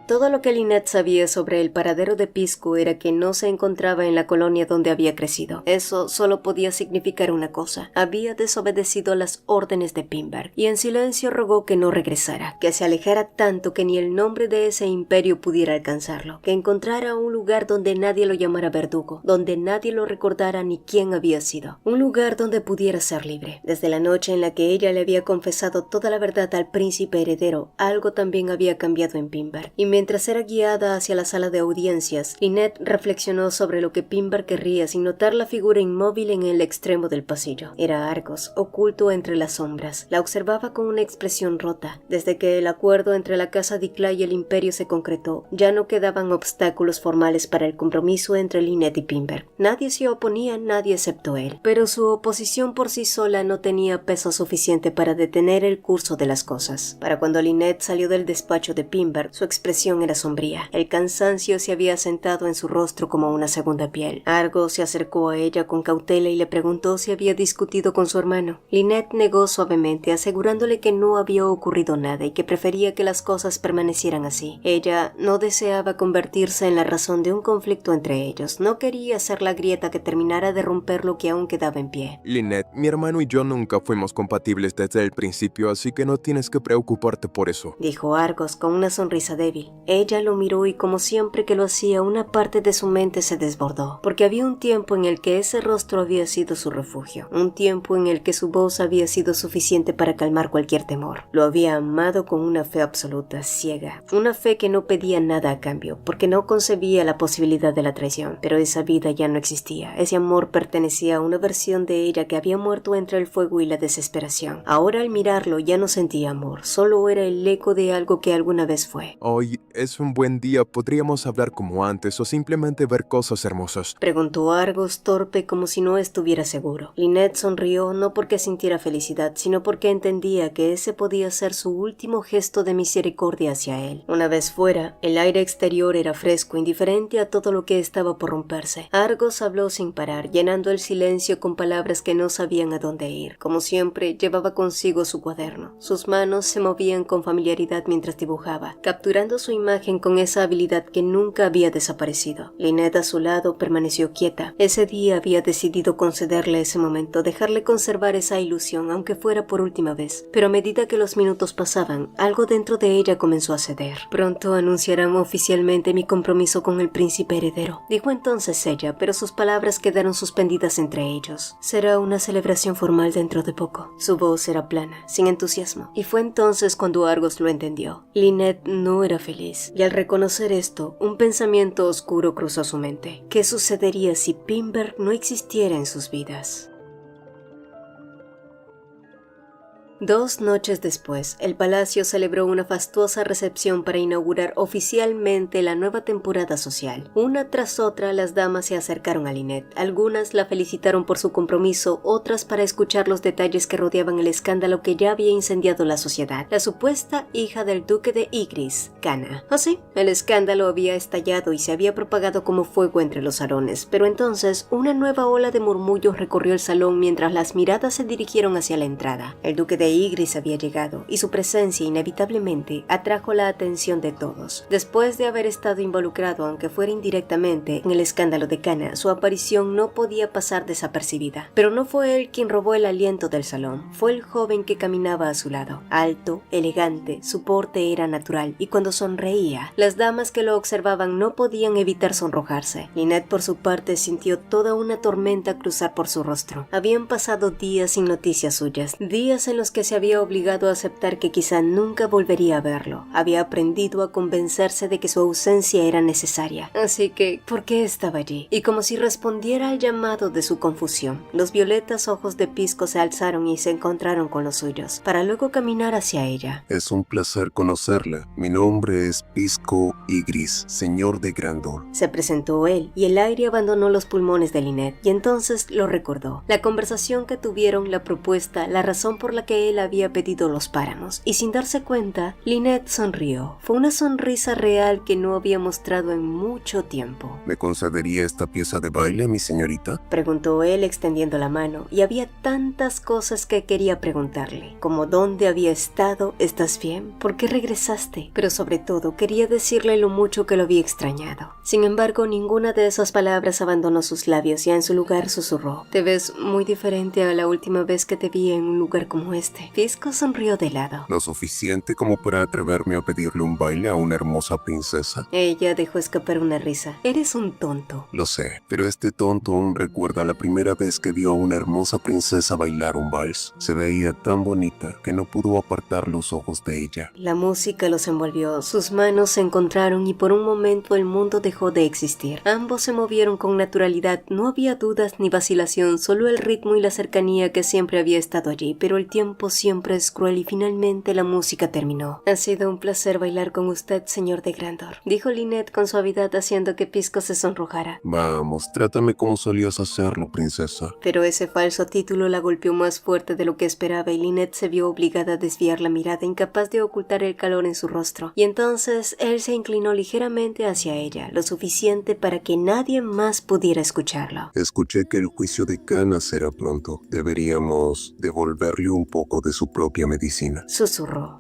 Speaker 1: Todo lo que Lynette sabía sobre el paradero de Pisco era que no se encontraba en la colonia donde había crecido. Eso solo podía significar una cosa: había desobedecido las órdenes de Pinberg, y en silencio rogó que no regresara, que se alejara tanto que ni el nombre de ese imperio pudiera alcanzarlo, que encontrara un lugar donde nadie lo llamara verdugo, donde nadie lo recordara ni quién había sido, un lugar donde pudiera ser libre. Desde la noche en la que ella le había confesado toda la verdad al príncipe heredero, algo también había cambiado en Pinberg, y mientras era guiada hacia la sala de audiencias, Lynette reflexionó sobre lo que Pinberg querría sin notar la figura inmóvil en el extremo del pasillo. Era Argos, oculto entre las sombras. La observaba con una expresión rota. Desde que el acuerdo entre la casa Dicla y el imperio se concretó, ya no quedaban obstáculos formales para el compromiso entre Lynette y Pinberg. Nadie se oponía, nadie excepto él. Pero su oposición por sí sola no tenía peso suficiente para detener el curso de las cosas. Para cuando Lynette salió del despacho de Pinberg, su expresión era sombría. El cansancio se había asentado en su rostro como una segunda piel. Argos se acercó a ella con cautela y le preguntó si había discutido con su hermano. Lynette negó suavemente, asegurándole que no había ocurrido nada y que prefería que las cosas permanecieran así. Ella no deseaba convertirse en la razón de un conflicto entre ellos. No quería ser la grieta que terminara de romper lo que aún quedaba en pie.
Speaker 4: Lynette, mi hermano y yo nunca fuimos compatibles desde el principio, así que no tienes que preocuparte por eso,
Speaker 1: dijo Argos con una sonrisa débil. Ella lo miró y, como siempre que lo hacía, una parte de su mente se desbordó, porque había un tiempo en el que ese rostro había sido su refugio, un tiempo en el que su voz había sido suficiente para calmar cualquier temor. Lo había amado con una fe absoluta, ciega, una fe que no pedía nada a cambio, porque no concebía la posibilidad de la traición. Pero esa vida ya no existía. Ese amor pertenecía a una versión de ella que había muerto entre el fuego y la desesperación. Ahora, al mirarlo, ya no sentía amor, solo era el eco de algo que alguna vez fue.
Speaker 4: Hoy es un buen día, podríamos hablar como antes o simplemente ver cosas hermosas,
Speaker 1: preguntó Argos, torpe, como si no estuviera seguro. Lynette sonrió, no porque sintiera felicidad, sino porque entendía que ese podía ser su último gesto de misericordia hacia él. Una vez fuera, el aire exterior era fresco, indiferente a todo lo que estaba por romperse. Argos habló sin parar, llenando el silencio con palabras que no sabían a dónde ir. Como siempre, llevaba consigo su cuaderno. Sus manos se movían con familiaridad mientras dibujaba, capturando su imagen con esa habilidad que nunca había desaparecido. Lynette, a su lado, permaneció quieta. Ese día había decidido concederle ese momento, dejarle conservar esa ilusión, aunque fuera por última vez. Pero a medida que los minutos pasaban, algo dentro de ella comenzó a ceder. Pronto anunciarán oficialmente mi compromiso con el príncipe heredero, dijo entonces ella, pero sus palabras quedaron suspendidas entre ellos. Será una celebración formal dentro de poco. Su voz era plana, sin entusiasmo, y fue entonces cuando Argos lo entendió. Lynette no era feliz. feliz. Y al reconocer esto, un pensamiento oscuro cruzó su mente. ¿Qué sucedería si Pinberg no existiera en sus vidas? 2 noches después, el palacio celebró una fastuosa recepción para inaugurar oficialmente la nueva temporada social. Una tras otra, las damas se acercaron a Lynette. Algunas la felicitaron por su compromiso, otras para escuchar los detalles que rodeaban el escándalo que ya había incendiado la sociedad. La supuesta hija del duque de Ygritte, Cana. Así, el escándalo había estallado y se había propagado como fuego entre los salones, pero entonces una nueva ola de murmullos recorrió el salón mientras las miradas se dirigieron hacia la entrada. El duque de Ygritte había llegado y su presencia inevitablemente atrajo la atención de todos. Después de haber estado involucrado, aunque fuera indirectamente, en el escándalo de Cana, su aparición no podía pasar desapercibida. Pero no fue él quien robó el aliento del salón, fue el joven que caminaba a su lado. Alto, elegante, su porte era natural y cuando sonreía, las damas que lo observaban no podían evitar sonrojarse. Lynette, por su parte, sintió toda una tormenta cruzar por su rostro. Habían pasado días sin noticias suyas, días en los que se había obligado a aceptar que quizá nunca volvería a verlo. Había aprendido a convencerse de que su ausencia era necesaria. Así que, ¿por qué estaba allí? Y como si respondiera al llamado de su confusión, los violetas ojos de Pisco se alzaron y se encontraron con los suyos, para luego caminar hacia ella.
Speaker 3: Es un placer conocerla. Mi nombre es Pisco Ygritte, señor de Grandor.
Speaker 1: Se presentó él, y el aire abandonó los pulmones de Lynette, y entonces lo recordó. La conversación que tuvieron, la propuesta, la razón por la que él había pedido los páramos, y sin darse cuenta, Lynette sonrió. Fue una sonrisa real que no había mostrado en mucho tiempo.
Speaker 3: ¿Me concedería esta pieza de baile, mi señorita?
Speaker 1: Preguntó él extendiendo la mano, y había tantas cosas que quería preguntarle, como dónde había estado, ¿estás bien? ¿Por qué regresaste? Pero sobre todo quería decirle lo mucho que lo había extrañado. Sin embargo, ninguna de esas palabras abandonó sus labios y en su lugar susurró: te ves muy diferente a la última vez que te vi en un lugar como este. Pisco sonrió de lado.
Speaker 3: Lo suficiente como para atreverme a pedirle un baile a una hermosa princesa.
Speaker 1: Ella dejó escapar una risa. Eres un tonto.
Speaker 3: Lo sé, pero este tonto aún recuerda la primera vez que vio a una hermosa princesa bailar un vals. Se veía tan bonita que no pudo apartar los ojos de ella.
Speaker 1: La música los envolvió, sus manos se encontraron y por un momento el mundo dejó de existir. Ambos se movieron con naturalidad, no había dudas ni vacilación, solo el ritmo y la cercanía que siempre había estado allí, pero el tiempo siempre es cruel y finalmente la música terminó. Ha sido un placer bailar con usted, señor de Grandor, dijo Lynette con suavidad haciendo que Pisco se sonrojara.
Speaker 3: Vamos, trátame como solías hacerlo, princesa.
Speaker 1: Pero ese falso título la golpeó más fuerte de lo que esperaba y Lynette se vio obligada a desviar la mirada, incapaz de ocultar el calor en su rostro. Y entonces él se inclinó ligeramente hacia ella, lo suficiente para que nadie más pudiera escucharlo.
Speaker 3: Escuché que el juicio de Cana será pronto. Deberíamos devolverle un poco de su propia medicina.
Speaker 1: Susurró.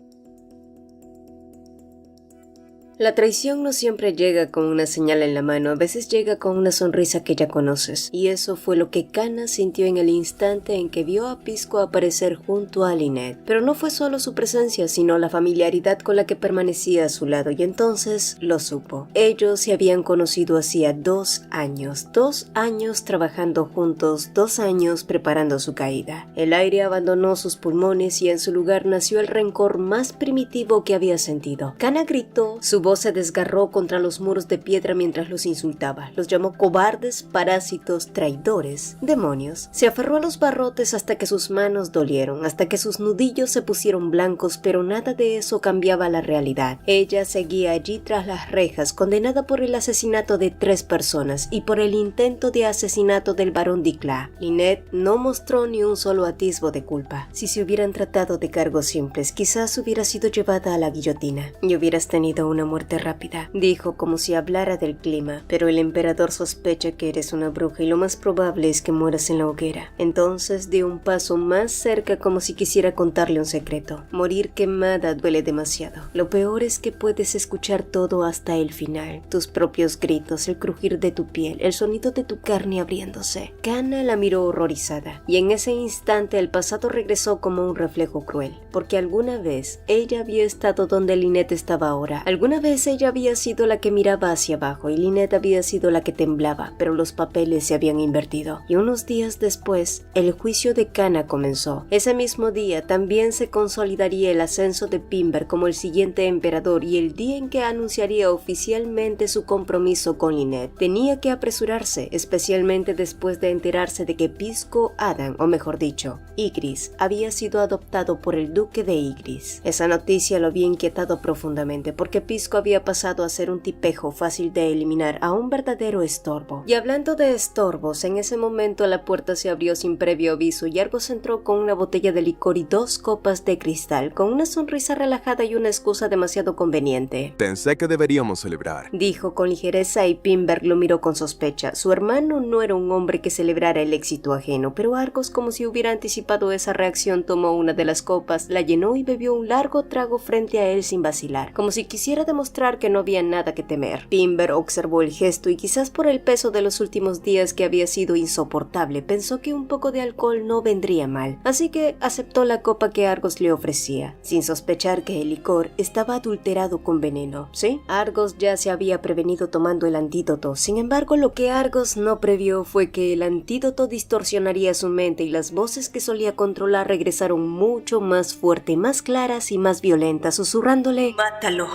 Speaker 1: La traición no siempre llega con una señal en la mano, a veces llega con una sonrisa que ya conoces. Y eso fue lo que Cana sintió en el instante en que vio a Pisco aparecer junto a Lynette. Pero no fue solo su presencia, sino la familiaridad con la que permanecía a su lado, y entonces lo supo. Ellos se habían conocido hacía 2 años, 2 años trabajando juntos, 2 años preparando su caída. El aire abandonó sus pulmones y en su lugar nació el rencor más primitivo que había sentido. Cana gritó, su voz se desgarró contra los muros de piedra mientras los insultaba. Los llamó cobardes, parásitos, traidores, demonios. Se aferró a los barrotes hasta que sus manos dolieron, hasta que sus nudillos se pusieron blancos, pero nada de eso cambiaba la realidad. Ella seguía allí tras las rejas, condenada por el asesinato de 3 personas y por el intento de asesinato del barón Dicla. Lynette no mostró ni un solo atisbo de culpa. Si se hubieran tratado de cargos simples, quizás hubiera sido llevada a la guillotina y hubieras tenido una muerte rápida, dijo como si hablara del clima, pero el emperador sospecha que eres una bruja y lo más probable es que mueras en la hoguera. Entonces dio un paso más cerca como si quisiera contarle un secreto. Morir quemada duele demasiado. Lo peor es que puedes escuchar todo hasta el final, tus propios gritos, el crujir de tu piel, el sonido de tu carne abriéndose. Cana la miró horrorizada y en ese instante el pasado regresó como un reflejo cruel, porque alguna vez ella había estado donde Lynette estaba ahora. Alguna vez vez ella había sido la que miraba hacia abajo y Lynette había sido la que temblaba, pero los papeles se habían invertido. Y unos días después, el juicio de Cana comenzó. Ese mismo día también se consolidaría el ascenso de Pimber como el siguiente emperador y el día en que anunciaría oficialmente su compromiso con Lynette. Tenía que apresurarse, especialmente después de enterarse de que Pisco Adam, o mejor dicho, Ygritte, había sido adoptado por el duque de Ygritte. Esa noticia lo había inquietado profundamente porque Pisco había pasado a ser un tipejo fácil de eliminar a un verdadero estorbo. Y hablando de estorbos, en ese momento la puerta se abrió sin previo aviso y Argos entró con una botella de licor y 2 copas de cristal, con una sonrisa relajada y una excusa demasiado conveniente.
Speaker 5: Pensé que deberíamos celebrar,
Speaker 1: Dijo con ligereza y Pimberg lo miró con sospecha. Su hermano no era un hombre que celebrara el éxito ajeno, pero Argos, como si hubiera anticipado esa reacción, tomó una de las copas, la llenó y bebió un largo trago frente a él sin vacilar, como si quisiera demostrar que no había nada que temer. Pimberg observó el gesto y quizás por el peso de los últimos días que había sido insoportable, pensó que un poco de alcohol no vendría mal, así que aceptó la copa que Argos le ofrecía, sin sospechar que el licor estaba adulterado con veneno. ¿Sí? Argos ya se había prevenido tomando el antídoto. Sin embargo, lo que Argos no previó fue que el antídoto distorsionaría su mente y las voces que solía controlar regresaron mucho más fuerte, más claras y más violentas, susurrándole: «¡Mátalo!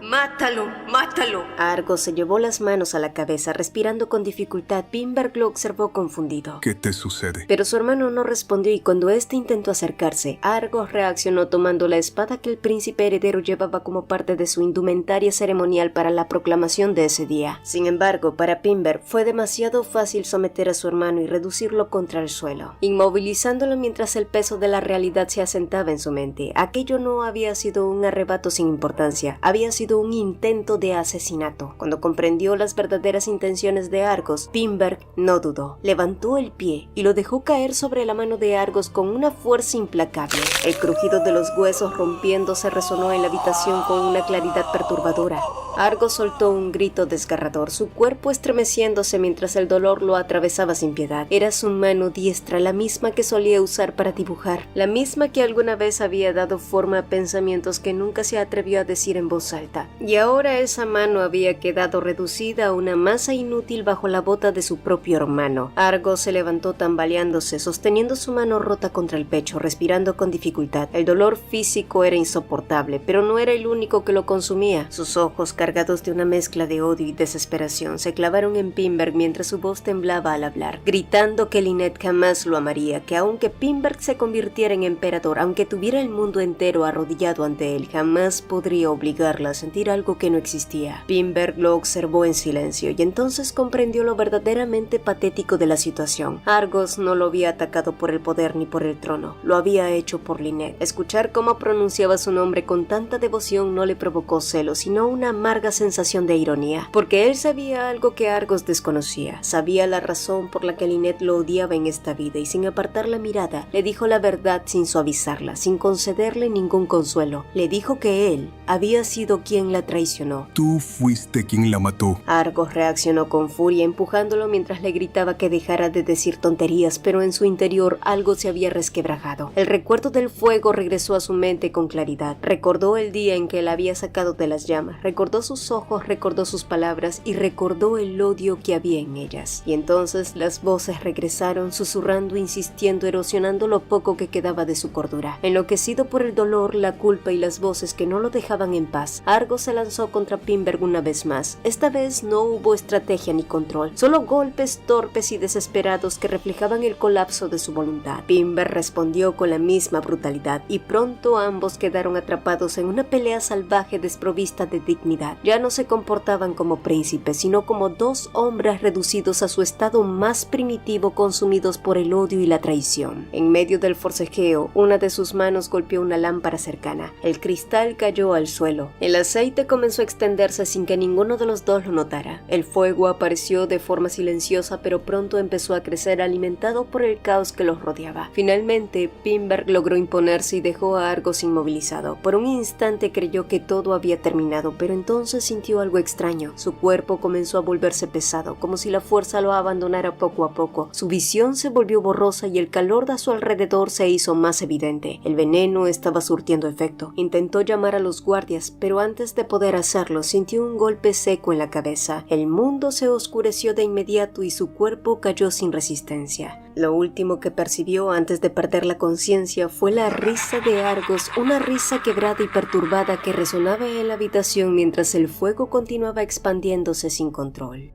Speaker 1: ¡Mátalo! ¡Mátalo!». Argos se llevó las manos a la cabeza, respirando con dificultad. Pimberg lo observó confundido.
Speaker 4: ¿Qué te sucede?
Speaker 1: Pero su hermano no respondió y cuando éste intentó acercarse, Argos reaccionó tomando la espada que el príncipe heredero llevaba como parte de su indumentaria ceremonial para la proclamación de ese día. Sin embargo, para Pimberg fue demasiado fácil someter a su hermano y reducirlo contra el suelo, inmovilizándolo mientras el peso de la realidad se asentaba en su mente. Aquello no había sido un arrebato sin importancia, había sido un intento de asesinato. Cuando comprendió las verdaderas intenciones de Argos, Pimberg no dudó. Levantó el pie y lo dejó caer sobre la mano de Argos con una fuerza implacable. El crujido de los huesos rompiéndose resonó en la habitación con una claridad perturbadora. Argos soltó un grito desgarrador, su cuerpo estremeciéndose mientras el dolor lo atravesaba sin piedad. Era su mano diestra, la misma que solía usar para dibujar, la misma que alguna vez había dado forma a pensamientos que nunca se atrevió a decir en voz alta. Y ahora esa mano había quedado reducida a una masa inútil bajo la bota de su propio hermano. Argos se levantó tambaleándose, sosteniendo su mano rota contra el pecho, respirando con dificultad. El dolor físico era insoportable, pero no era el único que lo consumía. Sus ojos, cargados de una mezcla de odio y desesperación, se clavaron en Pimberg mientras su voz temblaba al hablar, gritando que Lynette jamás lo amaría, que aunque Pimberg se convirtiera en emperador, aunque tuviera el mundo entero arrodillado ante él, jamás podría obligarla a sentir algo que no existía. Pimberg lo observó en silencio y entonces comprendió lo verdaderamente patético de la situación. Argos no lo había atacado por el poder ni por el trono, lo había hecho por Lynette. Escuchar cómo pronunciaba su nombre con tanta devoción no le provocó celos, sino una amarga sensación de ironía, porque él sabía algo que Argos desconocía. Sabía la razón por la que Lynette lo odiaba en esta vida y sin apartar la mirada, le dijo la verdad sin suavizarla, sin concederle ningún consuelo. Le dijo que él había sido quien la traicionó.
Speaker 4: Tú fuiste quien la mató.
Speaker 1: Argos reaccionó con furia, empujándolo mientras le gritaba que dejara de decir tonterías, pero en su interior algo se había resquebrajado. El recuerdo del fuego regresó a su mente con claridad. Recordó el día en que la había sacado de las llamas, recordó sus ojos, recordó sus palabras y recordó el odio que había en ellas. Y entonces las voces regresaron, susurrando, insistiendo, erosionando lo poco que quedaba de su cordura. Enloquecido por el dolor, la culpa y las voces que no lo dejaban en paz, Argos se lanzó contra Pimberg una vez más. Esta vez no hubo estrategia ni control, solo golpes torpes y desesperados que reflejaban el colapso de su voluntad. Pimberg respondió con la misma brutalidad y pronto ambos quedaron atrapados en una pelea salvaje desprovista de dignidad. Ya no se comportaban como príncipes, sino como dos hombres reducidos a su estado más primitivo, consumidos por el odio y la traición. En medio del forcejeo, una de sus manos golpeó una lámpara cercana. El cristal cayó al suelo. El aceite comenzó a extenderse sin que ninguno de los dos lo notara. El fuego apareció de forma silenciosa, pero pronto empezó a crecer, alimentado por el caos que los rodeaba. Finalmente, Pimberg logró imponerse y dejó a Argos inmovilizado. Por un instante creyó que todo había terminado, pero entonces sintió algo extraño. Su cuerpo comenzó a volverse pesado, como si la fuerza lo abandonara poco a poco. Su visión se volvió borrosa y el calor a su alrededor se hizo más evidente. El veneno estaba surtiendo efecto. Intentó llamar a los guardias, pero antes antes de poder hacerlo sintió un golpe seco en la cabeza. El mundo se oscureció de inmediato y su cuerpo cayó sin resistencia. Lo último que percibió antes de perder la conciencia fue la risa de Argos, una risa quebrada y perturbada que resonaba en la habitación mientras el fuego continuaba expandiéndose sin control.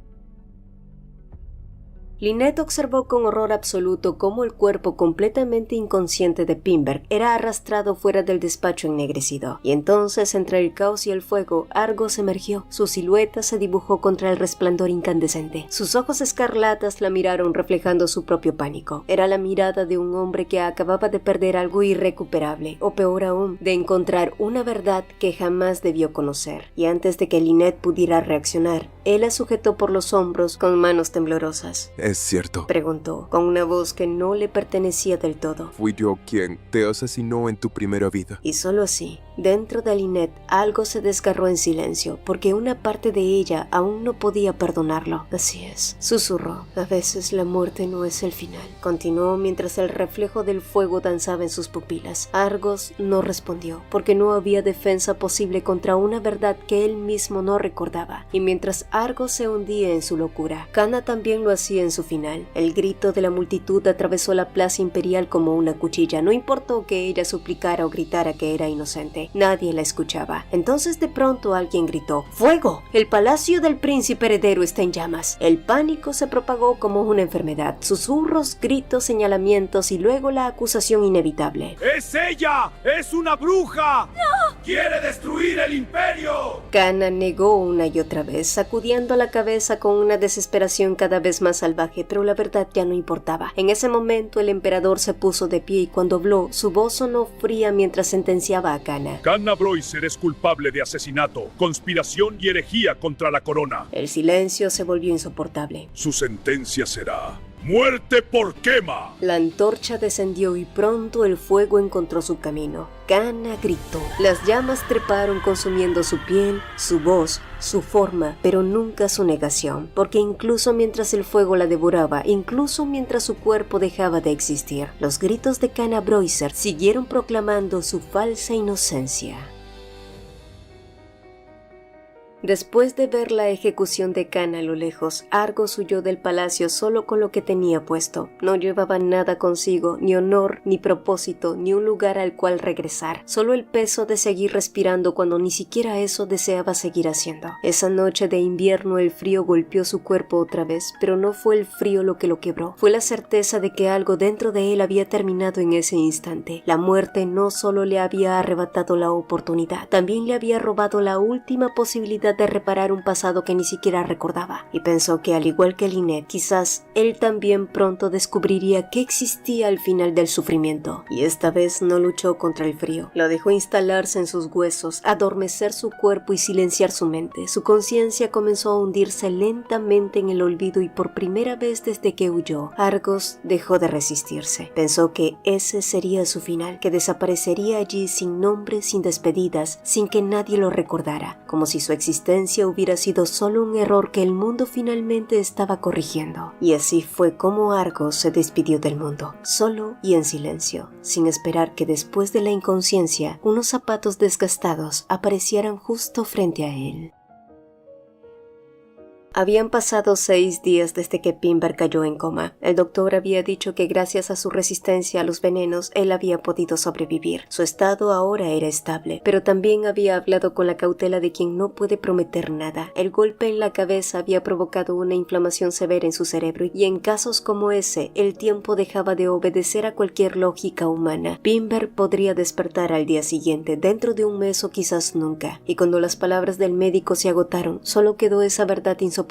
Speaker 1: Lynette observó con horror absoluto cómo el cuerpo completamente inconsciente de Pinberg era arrastrado fuera del despacho ennegrecido. Y entonces, entre el caos y el fuego, Argos emergió. Su silueta se dibujó contra el resplandor incandescente. Sus ojos escarlatas la miraron reflejando su propio pánico. Era la mirada de un hombre que acababa de perder algo irrecuperable, o peor aún, de encontrar una verdad que jamás debió conocer. Y antes de que Lynette pudiera reaccionar, él la sujetó por los hombros con manos temblorosas.
Speaker 5: Es cierto.
Speaker 1: Preguntó, con una voz que no le pertenecía del todo.
Speaker 5: Fui yo quien te asesinó en tu primera vida.
Speaker 1: Y solo así, dentro de Lynette, algo se desgarró en silencio, porque una parte de ella aún no podía perdonarlo. Así es, susurró. A veces la muerte no es el final. Continuó mientras el reflejo del fuego danzaba en sus pupilas. Argos no respondió, porque no había defensa posible contra una verdad que él mismo no recordaba. Y mientras Argos se hundía en su locura, Kana también lo hacía en su final. El grito de la multitud atravesó la plaza imperial como una cuchilla. No importó que ella suplicara o gritara que era inocente. Nadie la escuchaba. Entonces de pronto alguien gritó: ¡Fuego! El palacio del príncipe heredero está en llamas. El pánico se propagó como una enfermedad. Susurros, gritos, señalamientos y luego la acusación inevitable.
Speaker 6: ¡Es ella! ¡Es una bruja! ¡No! ¡Quiere destruir el imperio!
Speaker 1: Kana negó una y otra vez, sacudiendo la cabeza con una desesperación cada vez más salvaje, pero la verdad ya no importaba. En ese momento el emperador se puso de pie y cuando habló, su voz sonó fría mientras sentenciaba a Kana.
Speaker 6: Kana Broyser es culpable de asesinato, conspiración y herejía contra la corona.
Speaker 1: El silencio se volvió insoportable.
Speaker 6: Su sentencia será ¡muerte por quema!
Speaker 1: La antorcha descendió y pronto el fuego encontró su camino. Kana gritó. Las llamas treparon consumiendo su piel, su voz, su forma, pero nunca su negación, porque incluso mientras el fuego la devoraba, incluso mientras su cuerpo dejaba de existir, los gritos de Kana Broyser siguieron proclamando su falsa inocencia. Después de ver la ejecución de Kana a lo lejos, Argos huyó del palacio solo con lo que tenía puesto. No llevaba nada consigo, ni honor, ni propósito, ni un lugar al cual regresar. Solo el peso de seguir respirando cuando ni siquiera eso deseaba seguir haciendo. Esa noche de invierno el frío golpeó su cuerpo otra vez, pero no fue el frío lo que lo quebró. Fue la certeza de que algo dentro de él había terminado en ese instante. La muerte no solo le había arrebatado la oportunidad, también le había robado la última posibilidad de reparar un pasado que ni siquiera recordaba, y pensó que al igual que Lynette, quizás él también pronto descubriría qué existía al final del sufrimiento, y esta vez no luchó contra el frío, lo dejó instalarse en sus huesos, adormecer su cuerpo y silenciar su mente. Su conciencia comenzó a hundirse lentamente en el olvido y por primera vez desde que huyó, Argos dejó de resistirse. Pensó que ese sería su final, que desaparecería allí sin nombre, sin despedidas, sin que nadie lo recordara, como si su existencia hubiera sido solo un error que el mundo finalmente estaba corrigiendo. Y así fue como Argos se despidió del mundo, solo y en silencio, sin esperar que después de la inconsciencia, unos zapatos desgastados aparecieran justo frente a él. Habían pasado 6 días desde que Pinberg cayó en coma. El doctor había dicho que gracias a su resistencia a los venenos, él había podido sobrevivir. Su estado ahora era estable, pero también había hablado con la cautela de quien no puede prometer nada. El golpe en la cabeza había provocado una inflamación severa en su cerebro y en casos como ese, el tiempo dejaba de obedecer a cualquier lógica humana. Pinberg podría despertar al día siguiente, dentro de un mes o quizás nunca. Y cuando las palabras del médico se agotaron, solo quedó esa verdad insoportable.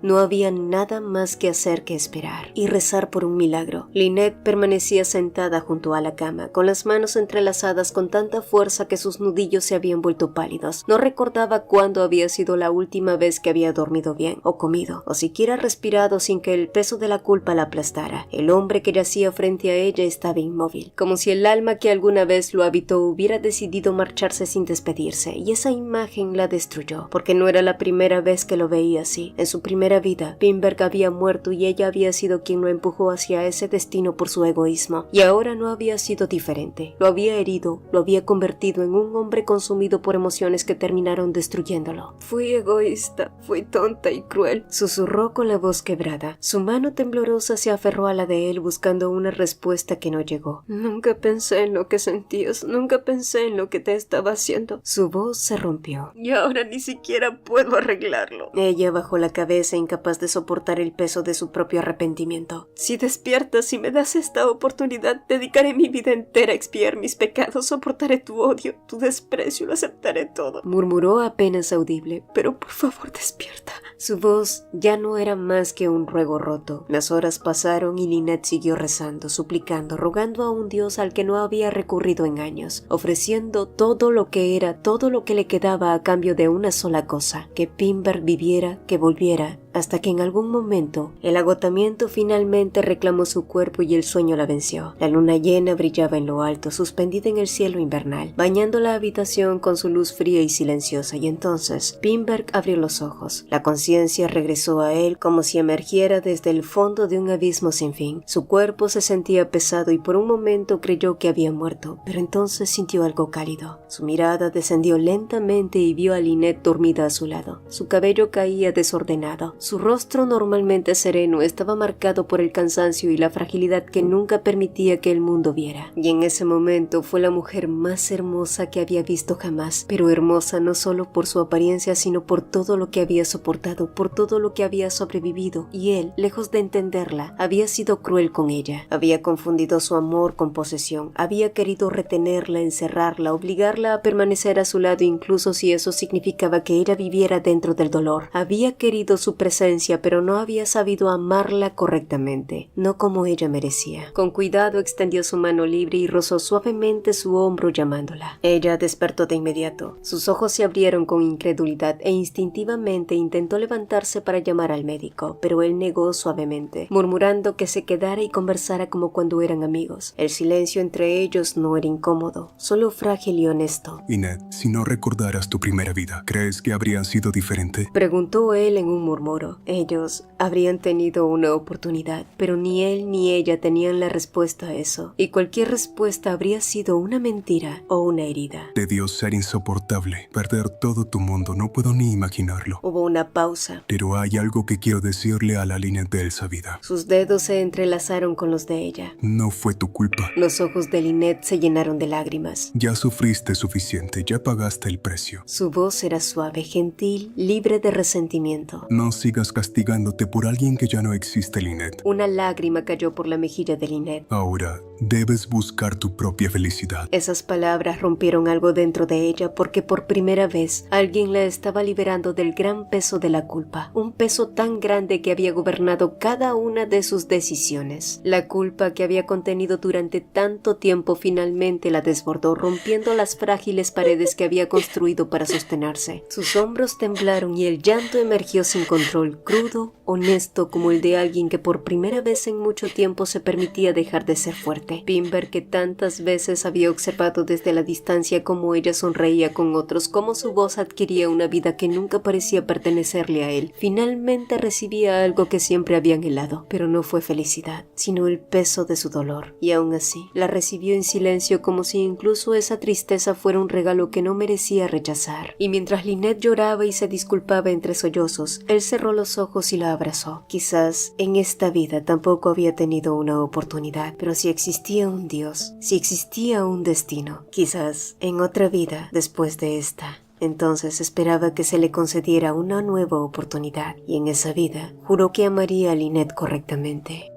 Speaker 1: No había nada más que hacer que esperar y rezar por un milagro. Lynette permanecía sentada junto a la cama, con las manos entrelazadas con tanta fuerza que sus nudillos se habían vuelto pálidos. No recordaba cuándo había sido la última vez que había dormido bien, o comido, o siquiera respirado sin que el peso de la culpa la aplastara. El hombre que yacía frente a ella estaba inmóvil, como si el alma que alguna vez lo habitó hubiera decidido marcharse sin despedirse, y esa imagen la destruyó, porque no era la primera vez que lo veía así. así. En su primera vida, Pinberg había muerto y ella había sido quien lo empujó hacia ese destino por su egoísmo. Y ahora no había sido diferente. Lo había herido, lo había convertido en un hombre consumido por emociones que terminaron destruyéndolo. Fui egoísta, fui tonta y cruel, susurró con la voz quebrada. Su mano temblorosa se aferró a la de él buscando una respuesta que no llegó. Nunca pensé en lo que sentías, nunca pensé en lo que te estaba haciendo. Su voz se rompió. Y ahora ni siquiera puedo arreglarlo. Ella bajó la cabeza, incapaz de soportar el peso de su propio arrepentimiento. Si despiertas y me das esta oportunidad, dedicaré mi vida entera a expiar mis pecados, soportaré tu odio, tu desprecio, lo aceptaré todo. Murmuró apenas audible, pero por favor despierta. Su voz ya no era más que un ruego roto. Las horas pasaron y Lynette siguió rezando, suplicando, rogando a un Dios al que no había recurrido en años, ofreciendo todo lo que era, todo lo que le quedaba a cambio de una sola cosa: que Pinberg viviera, que volviera, hasta que en algún momento el agotamiento finalmente reclamó su cuerpo y el sueño la venció. La luna llena brillaba en lo alto, suspendida en el cielo invernal, bañando la habitación con su luz fría y silenciosa, y entonces Pinberg abrió los ojos. La conciencia regresó a él como si emergiera desde el fondo de un abismo sin fin. Su cuerpo se sentía pesado y por un momento creyó que había muerto, pero entonces sintió algo cálido. Su mirada descendió lentamente y vio a Lynette dormida a su lado. Su cabello caía desordenado. Su rostro, normalmente sereno, estaba marcado por el cansancio y la fragilidad que nunca permitía que el mundo viera. Y en ese momento fue la mujer más hermosa que había visto jamás, pero hermosa no solo por su apariencia, sino por todo lo que había soportado, por todo lo que había sobrevivido. Y él, lejos de entenderla, había sido cruel con ella. Había confundido su amor con posesión. Había querido retenerla, encerrarla, obligarla a permanecer a su lado, incluso si eso significaba que ella viviera dentro del dolor. Había querido su presencia, pero no había sabido amarla correctamente, no como ella merecía. Con cuidado extendió su mano libre y rozó suavemente su hombro llamándola. Ella despertó de inmediato. Sus ojos se abrieron con incredulidad e instintivamente intentó levantarse para llamar al médico, pero él negó suavemente, murmurando que se quedara y conversara como cuando eran amigos. El silencio entre ellos no era incómodo, solo frágil y honesto.
Speaker 4: Lynette, si no recordaras tu primera vida, ¿crees que habría sido diferente?
Speaker 1: Preguntó él en un murmuro. Ellos habrían tenido una oportunidad, pero ni él ni ella tenían la respuesta a eso, y cualquier respuesta habría sido una mentira o una herida.
Speaker 4: Debió ser insoportable. Perder todo tu mundo, no puedo ni imaginarlo.
Speaker 1: Hubo una pausa.
Speaker 4: Pero hay algo que quiero decirle a la Lynette de esa vida.
Speaker 1: Sus dedos se entrelazaron con los de ella.
Speaker 4: No fue tu culpa.
Speaker 1: Los ojos de Lynette se llenaron de lágrimas.
Speaker 4: Ya sufriste suficiente, ya pagaste el precio.
Speaker 1: Su voz era suave, gentil, libre de resentimiento.
Speaker 4: No sigas castigándote por alguien que ya no existe, Lynette.
Speaker 1: Una lágrima cayó por la mejilla de Lynette.
Speaker 4: Ahora, debes buscar tu propia felicidad.
Speaker 1: Esas palabras rompieron algo dentro de ella porque por primera vez alguien la estaba liberando del gran peso de la culpa. Un peso tan grande que había gobernado cada una de sus decisiones. La culpa que había contenido durante tanto tiempo finalmente la desbordó, rompiendo las frágiles paredes que había construido para sostenerse. Sus hombros temblaron y el llanto emergió sin control, crudo, honesto, como el de alguien que por primera vez en mucho tiempo se permitía dejar de ser fuerte. Pinberg, que tantas veces había observado desde la distancia cómo ella sonreía con otros, cómo su voz adquiría una vida que nunca parecía pertenecerle a él, finalmente recibía algo que siempre había anhelado, pero no fue felicidad, sino el peso de su dolor. Y aún así, la recibió en silencio, como si incluso esa tristeza fuera un regalo que no merecía rechazar. Y mientras Lynette lloraba y se disculpaba entre sollozos, él cerró los ojos y la abrazó. Quizás en esta vida tampoco había tenido una oportunidad, pero si existía un Dios, si existía un destino, quizás en otra vida después de esta, entonces esperaba que se le concediera una nueva oportunidad, y en esa vida juró que amaría a Lynette correctamente.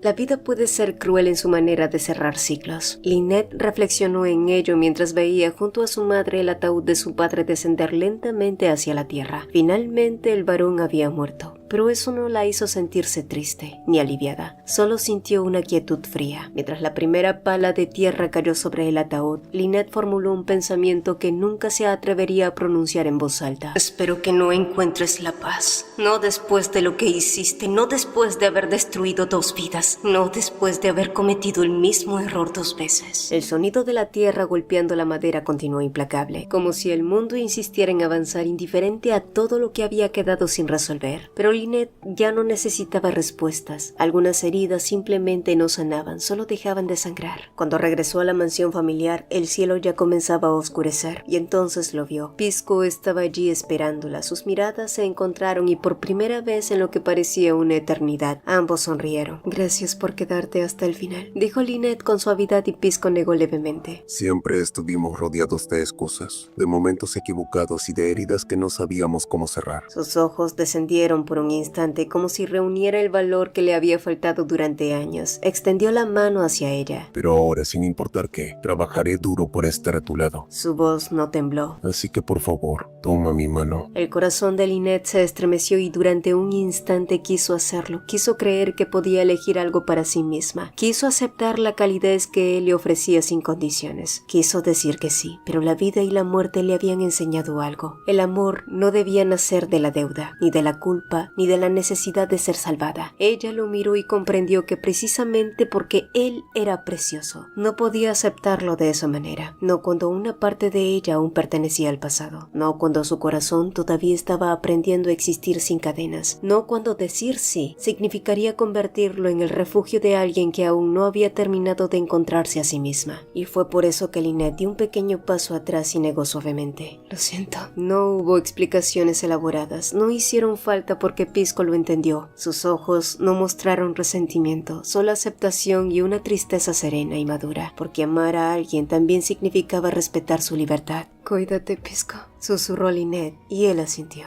Speaker 1: La vida puede ser cruel en su manera de cerrar ciclos. Lynette reflexionó en ello mientras veía junto a su madre el ataúd de su padre descender lentamente hacia la tierra. Finalmente el varón había muerto, pero eso no la hizo sentirse triste ni aliviada. Solo sintió una quietud fría. Mientras la primera pala de tierra cayó sobre el ataúd, Lynette formuló un pensamiento que nunca se atrevería a pronunciar en voz alta. Espero que no encuentres la paz. No después de lo que hiciste, no después de haber destruido 2 vidas, no después de haber cometido el mismo error 2 veces. El sonido de la tierra golpeando la madera continuó implacable, como si el mundo insistiera en avanzar indiferente a todo lo que había quedado sin resolver. Pero Lynette ya no necesitaba respuestas. Algunas heridas simplemente no sanaban, solo dejaban de sangrar. Cuando regresó a la mansión familiar, el cielo ya comenzaba a oscurecer, y entonces lo vio. Pisco estaba allí esperándola. Sus miradas se encontraron y por primera vez en lo que parecía una eternidad, ambos sonrieron. Gracias por quedarte hasta el final, dijo Lynette con suavidad, y Pisco negó levemente.
Speaker 3: Siempre estuvimos rodeados de excusas, de momentos equivocados y de heridas que no sabíamos cómo cerrar.
Speaker 1: Sus ojos descendieron por un instante como si reuniera el valor que le había faltado durante años. Extendió la mano hacia ella.
Speaker 3: Pero ahora, sin importar qué, trabajaré duro por estar a tu lado.
Speaker 1: Su voz no tembló.
Speaker 3: Así que por favor, toma mi mano.
Speaker 1: El corazón de Lynette se estremeció y durante un instante quiso hacerlo. Quiso creer que podía elegir algo para sí misma. Quiso aceptar la calidez que él le ofrecía sin condiciones. Quiso decir que sí, pero la vida y la muerte le habían enseñado algo. El amor no debía nacer de la deuda, ni de la culpa, ni de la necesidad de ser salvada. Ella lo miró y comprendió que precisamente porque él era precioso, no podía aceptarlo de esa manera. No cuando una parte de ella aún pertenecía al pasado. No cuando su corazón todavía estaba aprendiendo a existir sin cadenas. No cuando decir sí significaría convertirlo en el refugio de alguien que aún no había terminado de encontrarse a sí misma. Y fue por eso que Lynette dio un pequeño paso atrás y negó suavemente. Lo siento. No hubo explicaciones elaboradas. No hicieron falta porque Pisco lo entendió. Sus ojos no mostraron resentimiento, solo aceptación y una tristeza serena y madura, porque amar a alguien también significaba respetar su libertad. Cuídate, Pisco, susurró Lynette, y él asintió.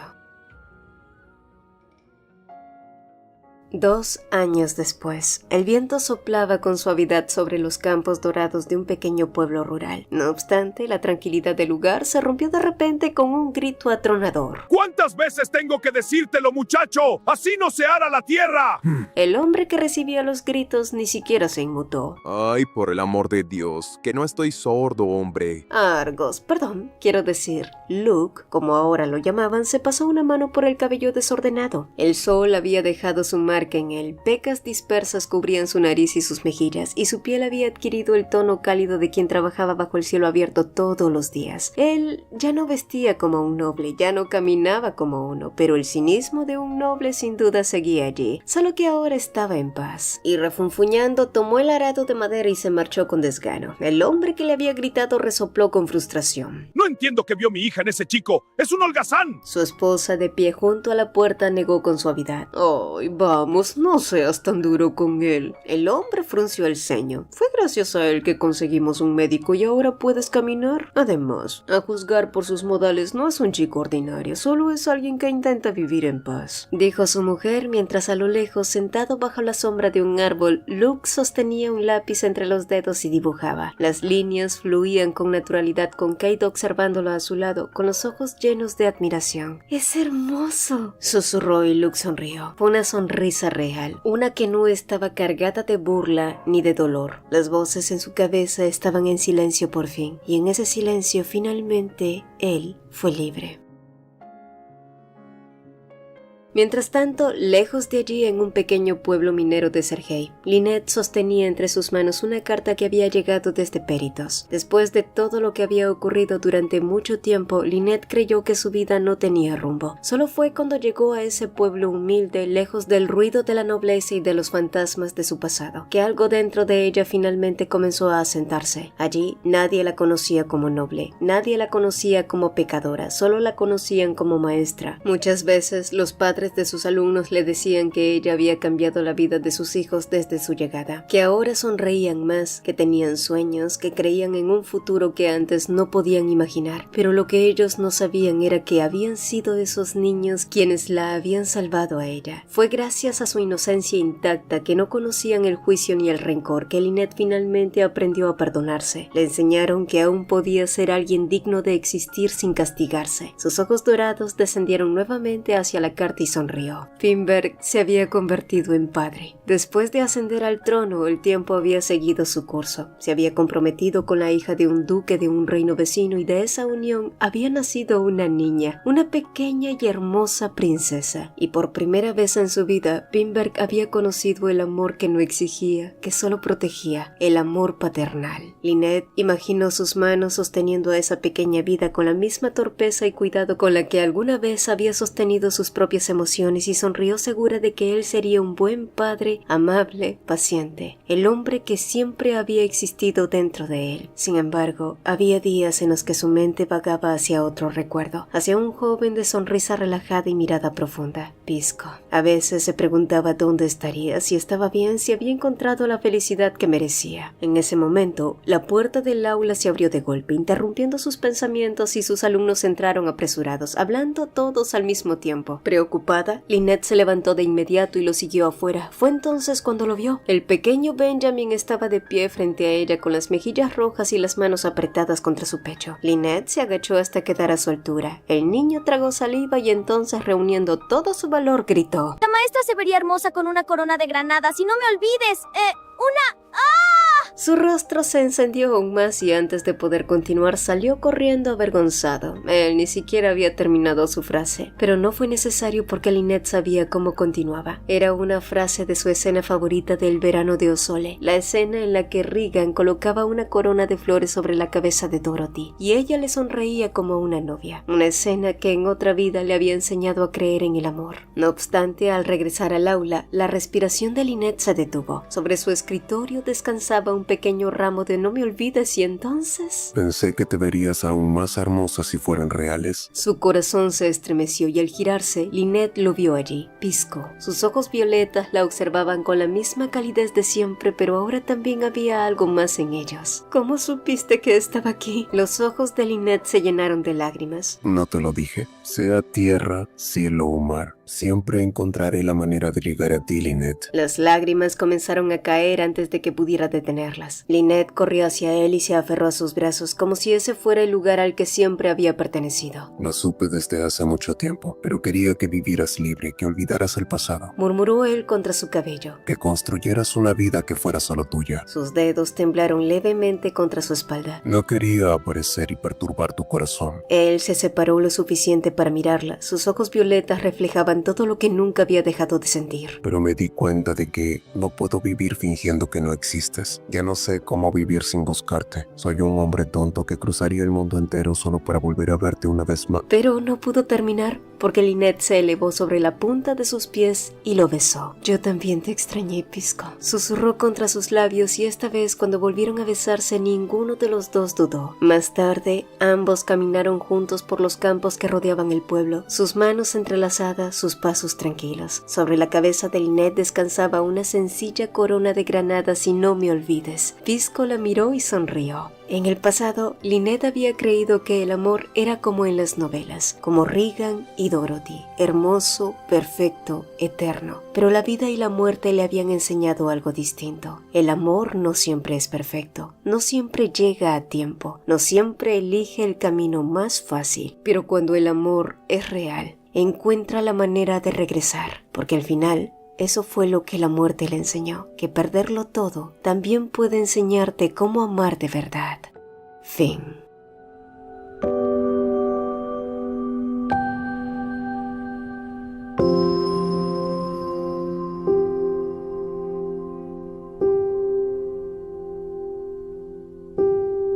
Speaker 1: 2 años después, el viento soplaba con suavidad sobre los campos dorados de un pequeño pueblo rural. No obstante, la tranquilidad del lugar se rompió de repente con un grito atronador.
Speaker 6: ¿Cuántas veces tengo que decírtelo, muchacho? ¡Así no se ara la tierra!
Speaker 1: El hombre que recibía los gritos ni siquiera se inmutó.
Speaker 5: Ay, por el amor de Dios, que no estoy sordo, hombre.
Speaker 1: Argos, perdón, quiero decir, Luke, como ahora lo llamaban, se pasó una mano por el cabello desordenado. El sol había dejado su marca en él, pecas dispersas cubrían su nariz y sus mejillas, y su piel había adquirido el tono cálido de quien trabajaba bajo el cielo abierto todos los días. Él ya no vestía como un noble, ya no caminaba como uno, pero el cinismo de un noble sin duda seguía allí, solo que ahora estaba en paz. Y refunfuñando, tomó el arado de madera y se marchó con desgano. El hombre que le había gritado resopló con frustración.
Speaker 6: No entiendo qué vio mi hija en ese chico. ¡Es un holgazán!
Speaker 1: Su esposa, de pie junto a la puerta, negó con suavidad. ¡Ay, vamos! No seas tan duro con él. El hombre frunció el ceño. Fue gracias a él que conseguimos un médico y ahora puedes caminar. Además, a juzgar por sus modales, no es un chico ordinario, solo es alguien que intenta vivir en paz, dijo su mujer mientras a lo lejos, sentado bajo la sombra de un árbol, Luke sostenía un lápiz entre los dedos y dibujaba. Las líneas fluían con naturalidad, con Kate observándolo a su lado, con los ojos llenos de admiración. ¡Es hermoso!, susurró, y Luke sonrió. Fue una sonrisa real, una que no estaba cargada de burla ni de dolor. Las voces en su cabeza estaban en silencio por fin, y en ese silencio finalmente él fue libre. Mientras tanto, lejos de allí, en un pequeño pueblo minero de Sergei, Lynette sostenía entre sus manos una carta que había llegado desde Peritos. Después de todo lo que había ocurrido durante mucho tiempo, Lynette creyó que su vida no tenía rumbo. Solo fue cuando llegó a ese pueblo humilde, lejos del ruido de la nobleza y de los fantasmas de su pasado, que algo dentro de ella finalmente comenzó a asentarse. Allí nadie la conocía como noble, nadie la conocía como pecadora, solo la conocían como maestra. Muchas veces los padres de sus alumnos le decían que ella había cambiado la vida de sus hijos desde su llegada, que ahora sonreían más, que tenían sueños, que creían en un futuro que antes no podían imaginar, pero lo que ellos no sabían era que habían sido esos niños quienes la habían salvado a ella. Fue gracias a su inocencia intacta, que no conocían el juicio ni el rencor, que Lynette finalmente aprendió a perdonarse. Le enseñaron que aún podía ser alguien digno de existir sin castigarse. Sus ojos dorados descendieron nuevamente hacia la carta y sonrió. Finberg se había convertido en padre. Después de ascender al trono, el tiempo había seguido su curso. Se había comprometido con la hija de un duque de un reino vecino y de esa unión había nacido una niña, una pequeña y hermosa princesa. Y por primera vez en su vida, Finberg había conocido el amor que no exigía, que solo protegía, el amor paternal. Lynette imaginó sus manos sosteniendo a esa pequeña vida con la misma torpeza y cuidado con la que alguna vez había sostenido sus propias emociones y sonrió segura de que él sería un buen padre, amable, paciente, el hombre que siempre había existido dentro de él. Sin embargo, había días en los que su mente vagaba hacia otro recuerdo, hacia un joven de sonrisa relajada y mirada profunda, Pisco. A veces se preguntaba dónde estaría, si estaba bien, si había encontrado la felicidad que merecía. En ese momento, la puerta del aula se abrió de golpe, interrumpiendo sus pensamientos y sus alumnos entraron apresurados, hablando todos al mismo tiempo. Preocupada, Lynette se levantó de inmediato y lo siguió afuera. Fue entonces cuando lo vio. El pequeño Benjamin estaba de pie frente a ella con las mejillas rojas y las manos apretadas contra su pecho. Lynette se agachó hasta quedar a su altura. El niño tragó saliva y entonces, reuniendo todo su valor, gritó:
Speaker 7: La maestra se vería hermosa con una corona de granadas y no me olvides, una...
Speaker 1: Su rostro se encendió aún más y antes de poder continuar salió corriendo avergonzado. Él ni siquiera había terminado su frase, pero no fue necesario porque Lynette sabía cómo continuaba. Era una frase de su escena favorita del verano de Osole, la escena en la que Regan colocaba una corona de flores sobre la cabeza de Dorothy y ella le sonreía como una novia. Una escena que en otra vida le había enseñado a creer en el amor. No obstante, al regresar al aula, la respiración de Lynette se detuvo. Sobre su escritorio descansaba un pequeño ramo de no me olvides y entonces...
Speaker 3: Pensé que te verías aún más hermosa si fueran reales.
Speaker 1: Su corazón se estremeció y al girarse, Lynette lo vio allí, Pisco. Sus ojos violetas la observaban con la misma calidez de siempre, pero ahora también había algo más en ellos. ¿Cómo supiste que estaba aquí? Los ojos de Lynette se llenaron de lágrimas.
Speaker 3: No te lo dije. Sea tierra, cielo o mar, siempre encontraré la manera de llegar a ti, Lynette.
Speaker 1: Las lágrimas comenzaron a caer antes de que pudiera detenerlas. Lynette corrió hacia él y se aferró a sus brazos como si ese fuera el lugar al que siempre había pertenecido.
Speaker 3: Lo supe desde hace mucho tiempo, pero quería que vivieras libre, que olvidaras el pasado.
Speaker 1: Murmuró él contra su cabello.
Speaker 3: Que construyeras una vida que fuera solo tuya.
Speaker 1: Sus dedos temblaron levemente contra su espalda.
Speaker 3: No quería aparecer y perturbar tu corazón.
Speaker 1: Él se separó lo suficiente para mirarla. Sus ojos violetas reflejaban todo lo que nunca había dejado de sentir.
Speaker 3: Pero me di cuenta de que no puedo vivir fingiendo que no existes. Ya no sé cómo vivir sin buscarte. Soy un hombre tonto que cruzaría el mundo entero solo para volver a verte una vez más.
Speaker 1: Pero no pudo terminar porque Lynette se elevó sobre la punta de sus pies y lo besó. Yo también te extrañé, Pisco. Susurró contra sus labios y esta vez cuando volvieron a besarse ninguno de los dos dudó. Más tarde, ambos caminaron juntos por los campos que rodeaban el pueblo, sus manos entrelazadas, sus pasos tranquilos. Sobre la cabeza de Lynette descansaba una sencilla corona de granadas y no me olvides. Pisco la miró y sonrió. En el pasado, Lynette había creído que el amor era como en las novelas, como Regan y Dorothy, hermoso, perfecto, eterno. Pero la vida y la muerte le habían enseñado algo distinto. El amor no siempre es perfecto, no siempre llega a tiempo, no siempre elige el camino más fácil. Pero cuando el amor es real, encuentra la manera de regresar, porque al final... Eso fue lo que la muerte le enseñó, que perderlo todo también puede enseñarte cómo amar de verdad. Fin.